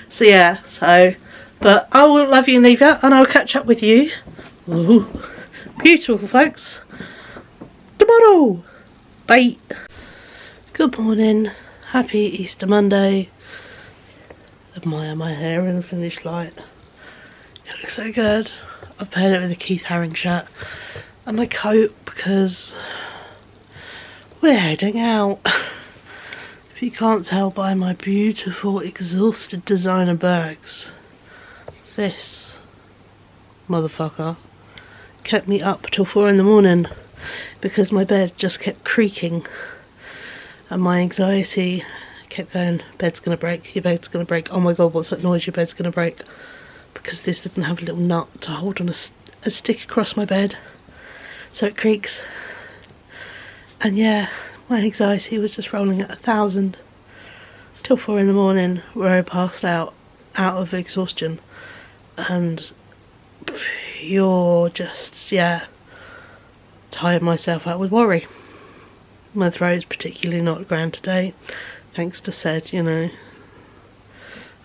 So yeah, but I will love you and leave you, and I will catch up with you, ooh, beautiful folks, tomorrow. Bye. Good morning, happy Easter Monday. Admire my hair in the finish light. It looks so good. I've paired it with a Keith Haring shirt and my coat because we're heading out. If you can't tell by my beautiful exhausted designer bags, this motherfucker kept me up till 4 in the morning because my bed just kept creaking. And my anxiety kept going, bed's gonna break, your bed's gonna break, oh my god, what's that noise, your bed's gonna break. Because this doesn't have a little nut to hold on a stick across my bed, so it creaks. And yeah, my anxiety was just rolling at 1,000 till 4 in the morning, where I passed out of exhaustion. And you're just, yeah, tired myself out with worry. My throat's particularly not grand today, thanks to said, you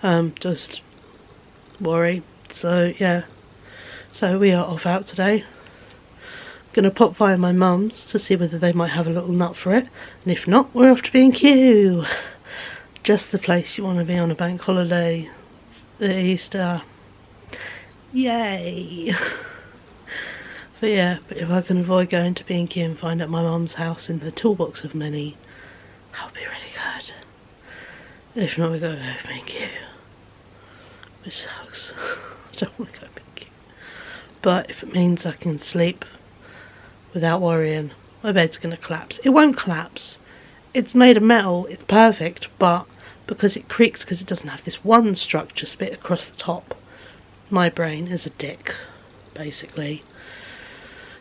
know, just worry. So yeah, so we are off out today. Gonna pop via my mum's to see whether they might have a little nut for it, and if not, we're off to B&Q. Just the place you want to be on a bank holiday at Easter. Yay. But yeah, if I can avoid going to B&Q and find out my mum's house in the toolbox of many, that'll be really good. If not, we gotta go to B&Q, which sucks. I don't want to go to B&Q. But if it means I can sleep without worrying, my bed's gonna collapse. It won't collapse. It's made of metal, it's perfect, but because it creaks because it doesn't have this one structure bit across the top, my brain is a dick, basically.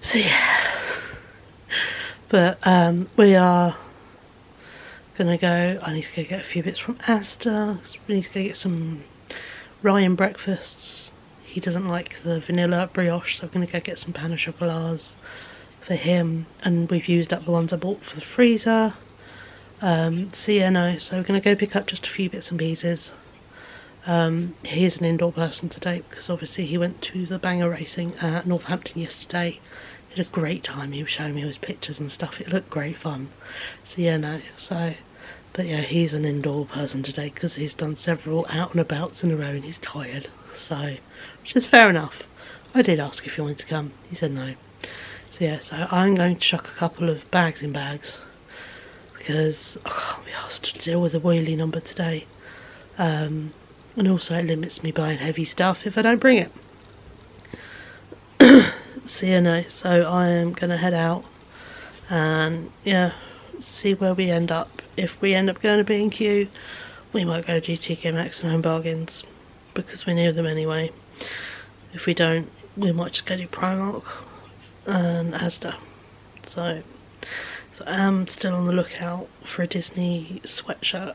So yeah, but we are gonna go. I need to go get a few bits from Asda. We need to go get some Ryan breakfasts. He doesn't like the vanilla brioche, so I'm gonna go get some pain au chocolats for him. And we've used up the ones I bought for the freezer. So yeah, no. So we're gonna go pick up just a few bits and pieces. He is an indoor person today because obviously he went to the banger racing at Northampton yesterday. He had a great time. He was showing me his pictures and stuff. It looked great fun. So yeah, no. So, but yeah, he's an indoor person today because he's done several out and abouts in a row and he's tired. So, which is fair enough. I did ask if he wanted to come. He said no. So yeah, so I'm going to chuck a couple of bags in bags because I can't be asked to deal with a wheelie number today. And also it limits me buying heavy stuff if I don't bring it. So yeah, no, so I am going to head out and yeah, see where we end up. If we end up going to B&Q, we might go to TK Maxx and Home Bargains because we're near them anyway. If we don't, we might just go to Primark and Asda. So I am still on the lookout for a Disney sweatshirt.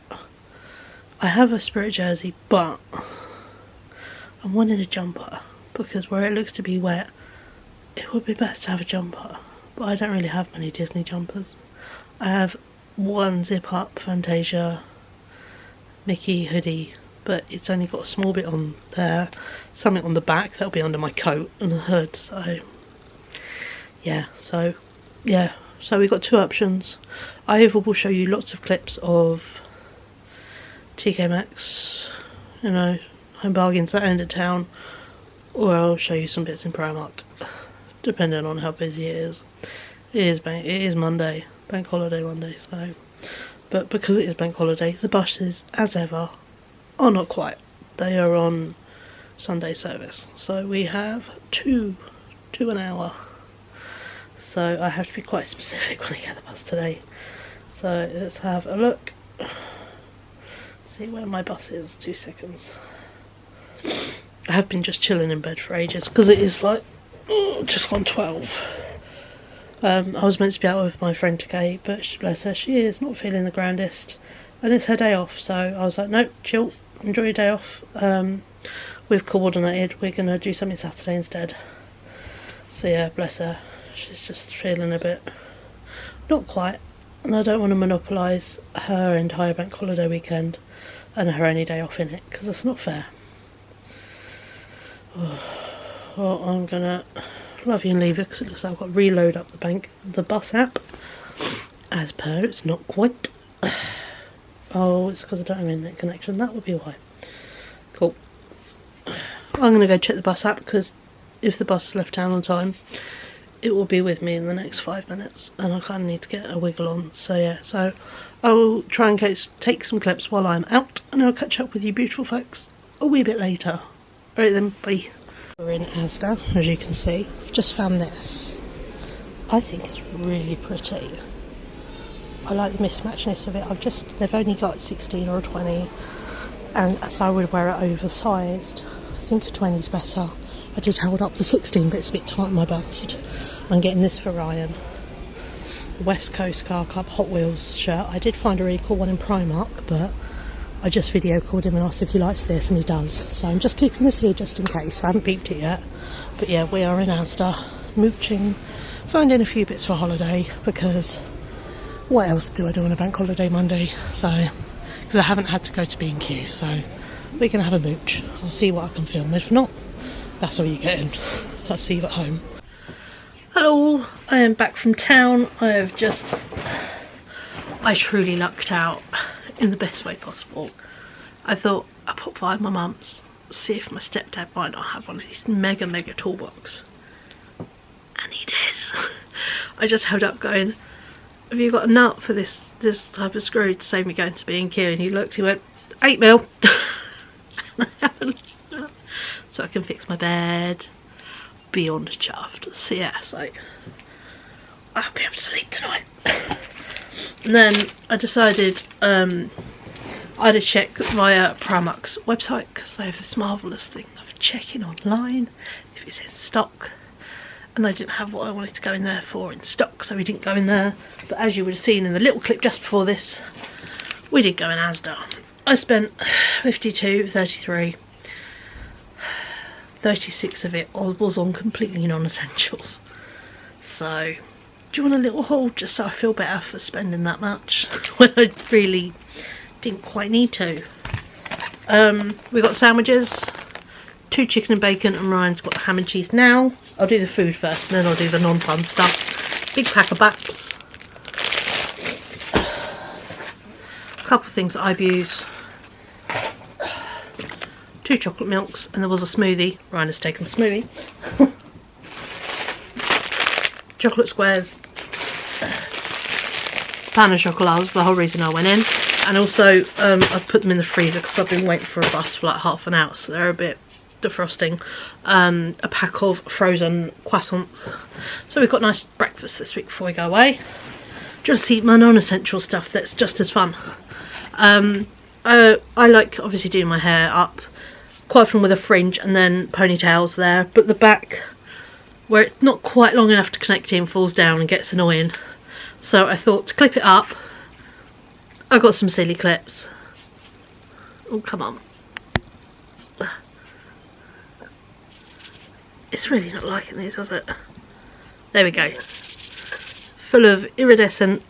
I have a Spirit jersey, but I'm wanting a jumper because where it looks to be wet, it would be best to have a jumper. But I don't really have many Disney jumpers. I have one zip-up Fantasia Mickey hoodie, but it's only got a small bit on there, something on the back that'll be under my coat and the hood. So yeah, so we got two options. I either will show you lots of clips of TK Maxx, you know, Home Bargains that end of town, or I'll show you some bits in Primark, depending on how busy it is. It is Monday, bank holiday Monday, so, but because it is bank holiday, the buses, as ever, are not quite. They are on Sunday service, so we have two an hour. So I have to be quite specific when I get the bus today. So let's have a look. See where my bus is. 2 seconds. I have been just chilling in bed for ages because it is like just gone 12. I was meant to be out with my friend today, but bless her, she is not feeling the grandest, and it's her day off. So I was like, no, chill, enjoy your day off. We've coordinated. We're gonna do something Saturday instead. So yeah, bless her. She's just feeling a bit not quite, and I don't want to monopolise her entire bank holiday weekend and her only day off in it because that's not fair. Well, I'm gonna love you and leave it because it looks like I've got to reload up the bus app. As per, it's not quite Oh, it's because I don't have internet connection. That would be why. Cool. I'm going to go check the bus app, because if the bus is left town on time, it will be with me in the next 5 minutes, and I kind of need to get a wiggle on. So yeah, so I'll try and take some clips while I'm out, and I'll catch up with you beautiful folks a wee bit later. Alright then, bye. We're in Asda, as you can see. I've just found this. I think it's really pretty. I like the mismatchness of it. They've only got 16 or a 20, and so I would wear it oversized. I think a 20 is better. I did hold up the 16, but it's a bit tight on my bust. I'm getting this for Ryan. West Coast Car Club Hot Wheels shirt. I did find a really cool one in Primark, but I just video called him and asked if he likes this, and he does. So I'm just keeping this here just in case. I haven't beeped it yet. But yeah, we are in Asda, mooching, finding a few bits for holiday, because what else do I do on a bank holiday Monday? So, because I haven't had to go to B&Q, so we can have a mooch. I'll see what I can film. If not, that's all you get in. I'll see you at home. Hello, I am back from town. I truly lucked out in the best way possible. I thought I'd pop by my mum's, see if my stepdad might not have one of these mega toolbox. And he did. I just held up going, have you got a nut for this type of screw to save me going to B&Q? And he looked, he went, 8 mil. And I haven't, so I can fix my bed. Beyond chuffed. So yeah, so I'll be able to sleep tonight. And then I decided I had to check via Primark's website, because they have this marvellous thing of checking online if it's in stock, and they didn't have what I wanted to go in there for in stock, so we didn't go in there. But as you would have seen in the little clip just before this, we did go in Asda. I spent 52, 33, 36 of it was on completely non-essentials. So do you want a little haul, just so I feel better for spending that much when I really didn't quite need to? We got sandwiches, 2 chicken and bacon, and Ryan's got ham and cheese now. I'll do the food first, and then I'll do the non-fun stuff. Big pack of baps, a couple of things that I've used, 2 chocolate milks, and there was a smoothie. Ryan has taken the smoothie. Chocolate squares, pan of chocolats, the whole reason I went in. And also I've put them in the freezer because I've been waiting for a bus for like half an hour, so they're a bit defrosting. A pack of frozen croissants. So we've got nice breakfast this week before we go away. Just eat my non-essential stuff that's just as fun. I like obviously doing my hair up, quite often with a fringe and then ponytails there, but the back, where it's not quite long enough to connect in, falls down and gets annoying. So I thought to clip it up, I got some silly clips. Oh, come on. It's really not liking these, is it? There we go. Full of iridescent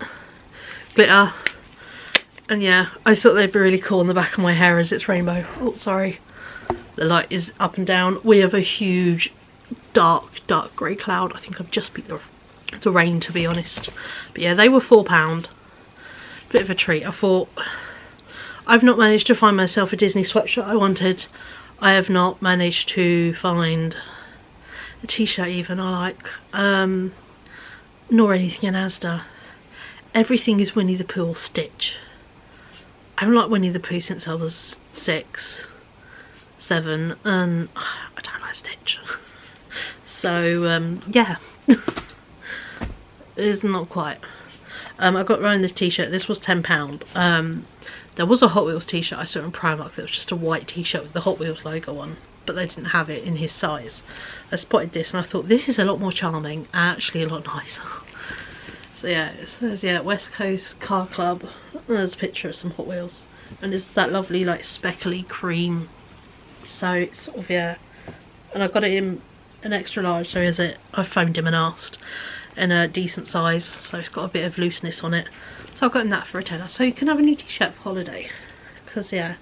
glitter. And yeah, I thought they'd be really cool on the back of my hair as it's rainbow. Oh, sorry. The light is up and down. We have a huge dark grey cloud. I think I've just beat the rain, to be honest. But yeah, they were £4. Bit of a treat. I thought, I've not managed to find myself a Disney sweatshirt I wanted. I have not managed to find a t-shirt even I like. Nor anything in Asda. Everything is Winnie the Pooh or Stitch. I haven't liked Winnie the Pooh since I was 6, 7, and I don't like Stitch. So yeah, it's not quite. I got Ryan this t-shirt. This was £10. There was a Hot Wheels t-shirt I saw in Primark that was just a white t-shirt with the Hot Wheels logo on, but they didn't have it in his size. I spotted this and I thought, this is a lot more charming, actually a lot nicer. So yeah, it says, yeah, West Coast Car Club. There's a picture of some Hot Wheels, and it's that lovely like speckly cream. So it's sort of, yeah, and I got it in an extra large, so is it, I phoned him and asked, in a decent size, so it's got a bit of looseness on it. So I got him that for a tenner, so you can have a new t-shirt for holiday, because yeah,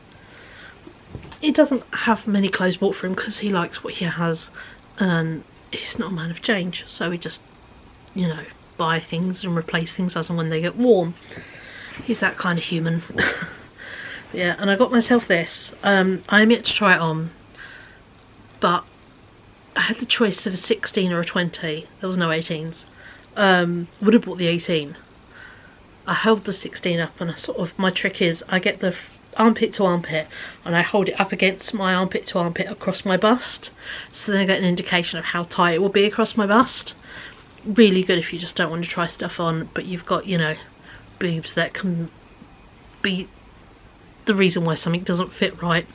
he doesn't have many clothes bought for him because he likes what he has, and he's not a man of change, so we just, you know, buy things and replace things as and when they get warm. He's that kind of human. Yeah, and I got myself this. I am yet to try it on, but I had the choice of a 16 or a 20. There was no 18s. Would have bought the 18. I held the 16 up, and my trick is I get the armpit to armpit and I hold it up against my armpit to armpit across my bust, so then I get an indication of how tight it will be across my bust. Really good if you just don't want to try stuff on, but you've got, you know, boobs that can be the reason why something doesn't fit right.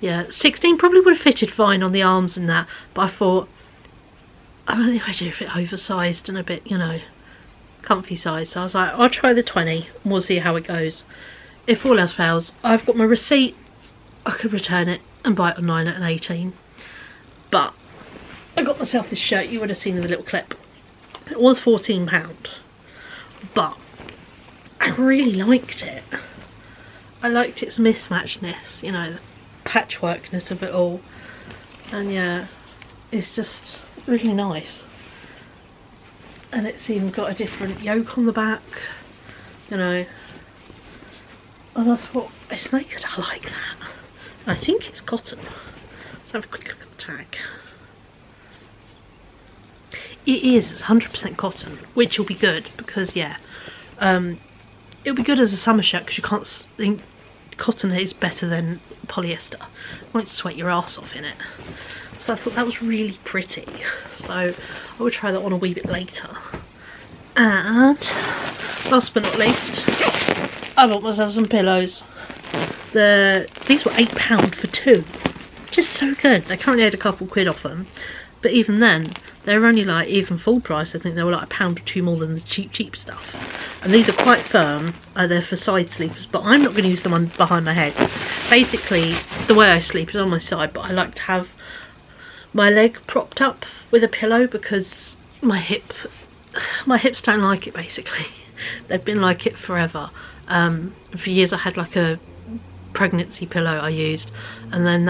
Yeah, 16 probably would have fitted fine on the arms and that, but I thought, I don't think I do fit oversized and a bit, you know, comfy size. So I was like, I'll try the 20 and we'll see how it goes. If all else fails, I've got my receipt. I could return it and buy it online at an 18. But I got myself this shirt. You would have seen the little clip. It was £14, but I really liked it. I liked its mismatchedness, you know, the patchworkness of it all. And yeah, it's just really nice. And it's even got a different yoke on the back, you know. And I thought, it's naked, I like that. And I think it's cotton. Let's have a quick look at the tag. It's 100% cotton, which will be good because, yeah, it'll be good as a summer shirt because you can't think cotton is better than polyester. You won't sweat your ass off in it. So I thought that was really pretty. So I will try that on a wee bit later. And last but not least, I bought myself some pillows. These were £8 for 2, which is so good. They currently had a couple quid off them, but even then, they were only like, even full price, I think they were like £1 or 2 more than the cheap stuff. And these are quite firm. They're for side sleepers, but I'm not going to use them on behind my head. Basically, the way I sleep is on my side, but I like to have my leg propped up with a pillow because my hips don't like it, basically. They've been like it forever. For years I had like a pregnancy pillow I used, and then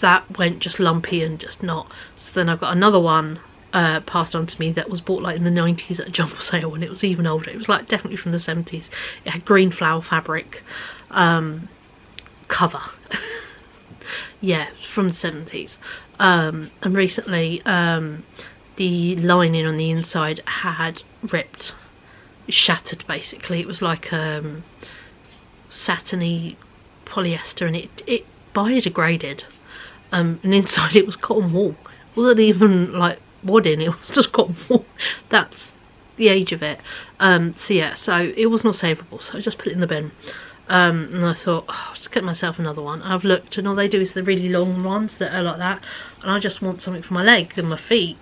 that went just lumpy and just not. So then I've got another one passed on to me that was bought like in the 90s at a jumble sale, and it was even older. It was like definitely from the 70s. It had green flower fabric cover. Yeah, from the 70s. And recently the lining on the inside had ripped, shattered basically. It was like satiny polyester, and it biodegraded, and inside it was cotton wool. It wasn't even like wadding, it was just cotton wool. That's the age of it. So yeah, so it was not savable, so I just put it in the bin. And I thought, oh, I'll just get myself another one. I've looked, and all they do is the really long ones that are like that, and I just want something for my legs and my feet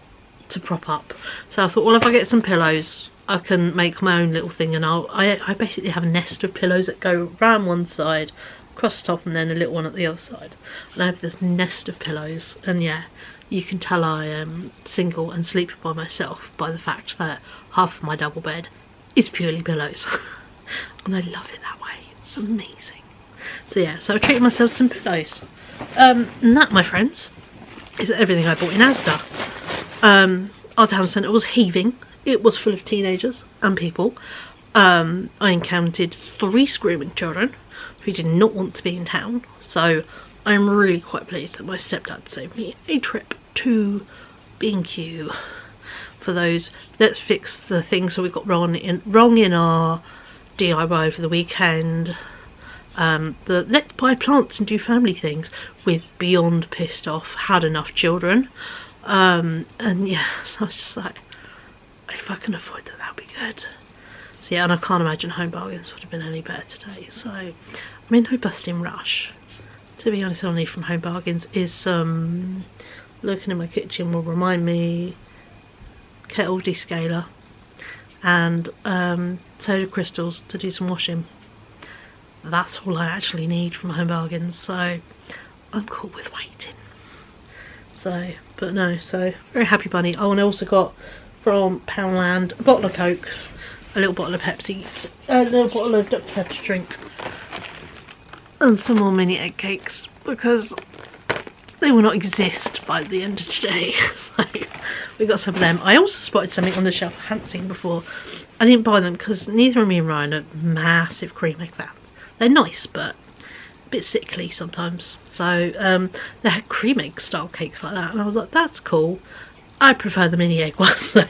to prop up. So I thought, well, if I get some pillows, I can make my own little thing, and I basically have a nest of pillows that go round one side, across the top, and then a little one at the other side. And I have this nest of pillows, and yeah, you can tell I am single and sleep by myself by the fact that half of my double bed is purely pillows. And I love it that way. It's amazing. So yeah, so I treated myself to some pillows. And that, my friends, is everything I bought in Asda. Our town centre was heaving. It was full of teenagers and people. I encountered 3 screaming children who did not want to be in town. So I'm really quite pleased that my stepdad saved me a trip to B&Q for those let's fix the things that we got wrong in our DIY over the weekend. The let's buy plants and do family things with beyond pissed off had enough children. And yeah, I was just like, if I can afford that, that'd be good. So yeah, and I can't imagine Home Bargains would have been any better today. So I'm in no busting rush. To be honest, all I need from Home Bargains is some, looking in my kitchen will remind me, kettle descaler and soda crystals to do some washing. That's all I actually need from Home Bargains, so I'm cool with waiting. So, but no, so very happy bunny. Oh, and I also got from Poundland a bottle of Coke, a little bottle of Pepsi, a little bottle of Dr. Pepper drink, and some more mini egg cakes because they will not exist by the end of today. So we got some of them. I also spotted something on the shelf I hadn't seen before. I didn't buy them because neither of me and Ryan are massive cream egg fans. They're nice, but a bit sickly sometimes. So they had cream egg style cakes like that, and I was like, that's cool. I prefer the mini egg ones though.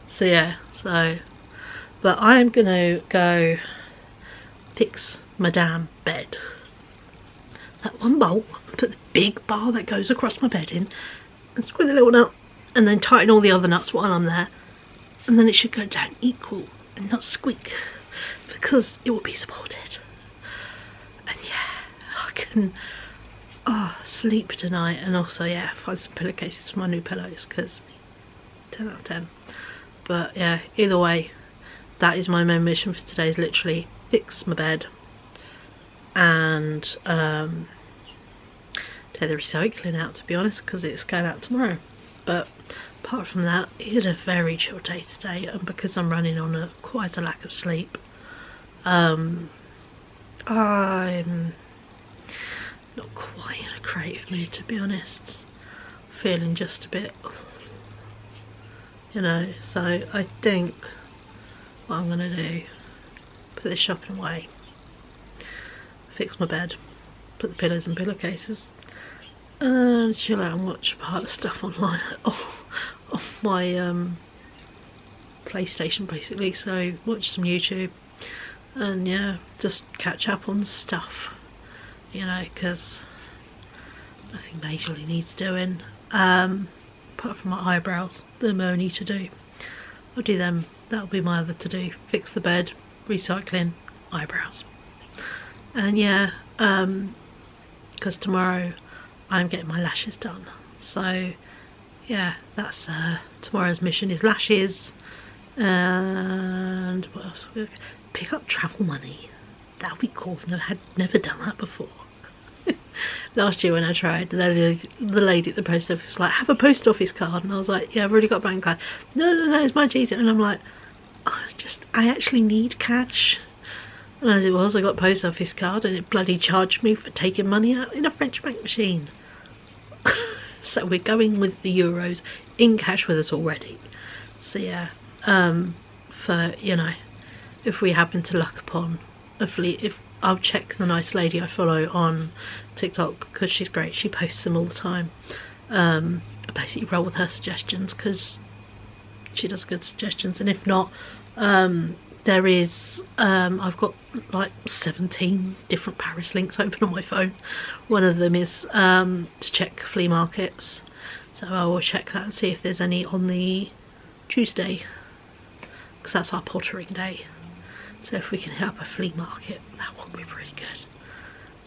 So yeah, but I'm gonna go fix my damn bed. That one bolt, put the big bar that goes across my bed in, and screw the little nut, and then tighten all the other nuts while I'm there, and then it should go down equal and not squeak, because it will be supported. And yeah, I can sleep tonight, and also yeah, find some pillowcases for my new pillows, because 10 out of 10. But yeah, either way, that is my main mission for today, is literally fix my bed and take the recycling out, to be honest, because it's going out tomorrow. But apart from that, it had a very chill day today, and because I'm running on quite a lack of sleep, I'm not quite in a creative mood, to be honest. Feeling just a bit, you know, so I think what I'm gonna do, put this shopping away, fix my bed, put the pillows and pillowcases, and chill out and watch part of stuff online on my PlayStation basically. So watch some YouTube and yeah, just catch up on stuff, you know, because nothing majorly needs doing, apart from my eyebrows. They're more need to do. I'll do them. That'll be my other to do. Fix the bed, recycling, eyebrows. And yeah, because tomorrow I'm getting my lashes done. So yeah, that's tomorrow's mission is lashes, and what else? Pick up travel money. That would be cool. I've never done that before. Last year when I tried, the lady at the post office was like, have a post office card, and I was like, yeah, I've already got a bank card. No, it's much easier. And I'm like, oh, I actually need cash. And as it was, I got a post office card, and it bloody charged me for taking money out in a French bank machine. So we're going with the euros in cash with us already. So yeah, for, you know, if we happen to luck upon a fleet, if I'll check the nice lady I follow on TikTok, because she's great. She posts them all the time. I basically roll with her suggestions because she does good suggestions, and if not, there is I've got like 17 different Paris links open on my phone. One of them is to check flea markets, so I will check that and see if there's any on the Tuesday, because that's our pottering day. So if we can hit up a flea market, that would be pretty good.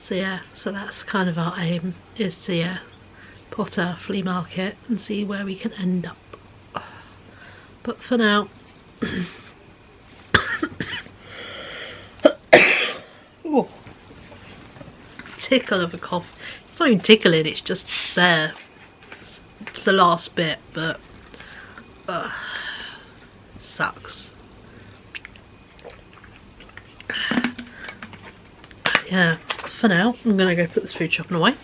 So yeah, so that's kind of our aim, is to yeah, potter flea market and see where we can end up. But for now, oh, tickle of a cough. It's not even tickling, it's just there. It's the last bit, but sucks. Yeah, for now, I'm going to go put this food shopping away.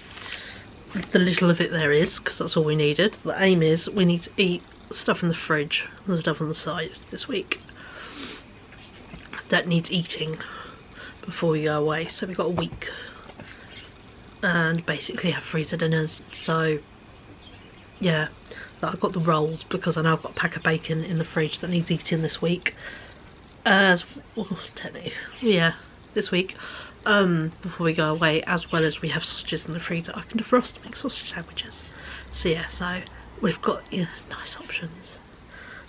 The little of it there is, because that's all we needed. The aim is we need to eat stuff in the fridge and stuff on the side this week that needs eating before we go away. So we've got a week and basically have freezer dinners. So yeah, but I've got the rolls because I know I've got a pack of bacon in the fridge that needs eating this week. As well, technically, yeah, this week. Before we go away, as well as we have sausages in the freezer. I can defrost and make sausage sandwiches. So yeah, so we've got, yeah, nice options.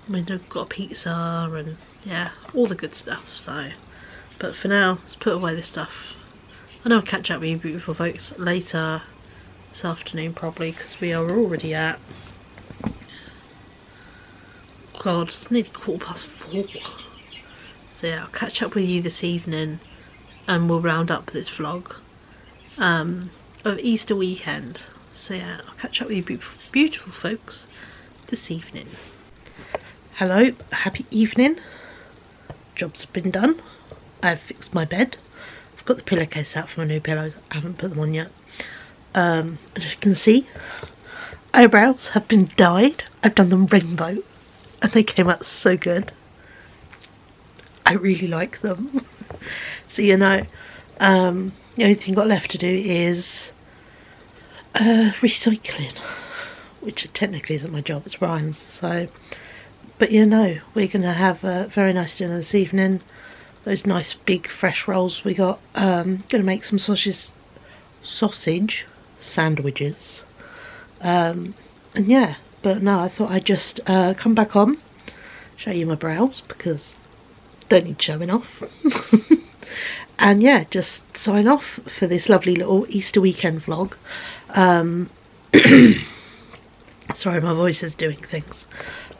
I mean, we've got a pizza and yeah, all the good stuff. So, but for now, let's put away this stuff. I know I'll catch up with you beautiful folks later this afternoon probably, because we are already at, God, it's nearly 4:15. So yeah, I'll catch up with you this evening. And we'll round up this vlog of Easter weekend. So yeah, I'll catch up with you beautiful folks this evening. Hello, happy evening. Jobs have been done. I've fixed my bed. I've got the pillowcase out for my new pillows. I haven't put them on yet. As you can see, eyebrows have been dyed. I've done them rainbow and they came out so good. I really like them. So you know, the only thing got left to do is recycling, which technically isn't my job, it's Ryan's. So, but you know, we're gonna have a very nice dinner this evening. Those nice big fresh rolls we got. Gonna make some sausage sandwiches. And yeah, but no, I thought I'd just come back on, show you my brows because don't need showing off. And yeah, just sign off for this lovely little Easter weekend vlog. Sorry, my voice is doing things.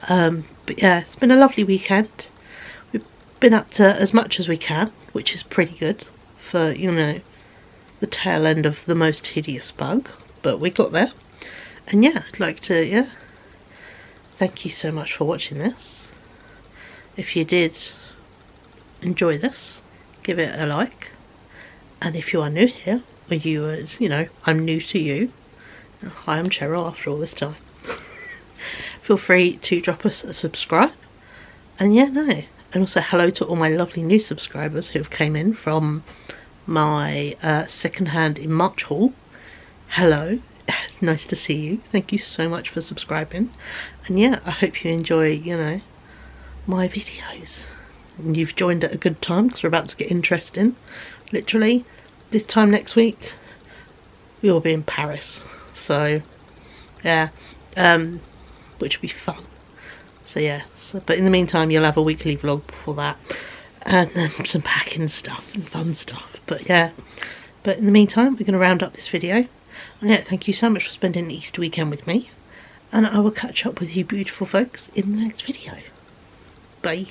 But yeah, it's been a lovely weekend. We've been up to as much as we can, which is pretty good for, you know, the tail end of the most hideous bug, but we got there. And yeah, I'd like to, yeah, thank you so much for watching this. If you did enjoy this, give it a like. And if you are new here, or you know, I'm new to you, hi, I'm Cheryl after all this time. Feel free to drop us a subscribe. And yeah, no, and also hello to all my lovely new subscribers who have came in from my second-hand in March haul. Hello, it's nice to see you. Thank you so much for subscribing. And yeah, I hope you enjoy, you know, my videos. And you've joined at a good time because we're about to get interesting. Literally, this time next week, we will be in Paris. So, yeah, which will be fun. So yeah, but in the meantime, you'll have a weekly vlog before that. And some packing stuff and fun stuff. But yeah, but in the meantime, we're going to round up this video. And yeah, thank you so much for spending the Easter weekend with me. And I will catch up with you beautiful folks in the next video. Bye.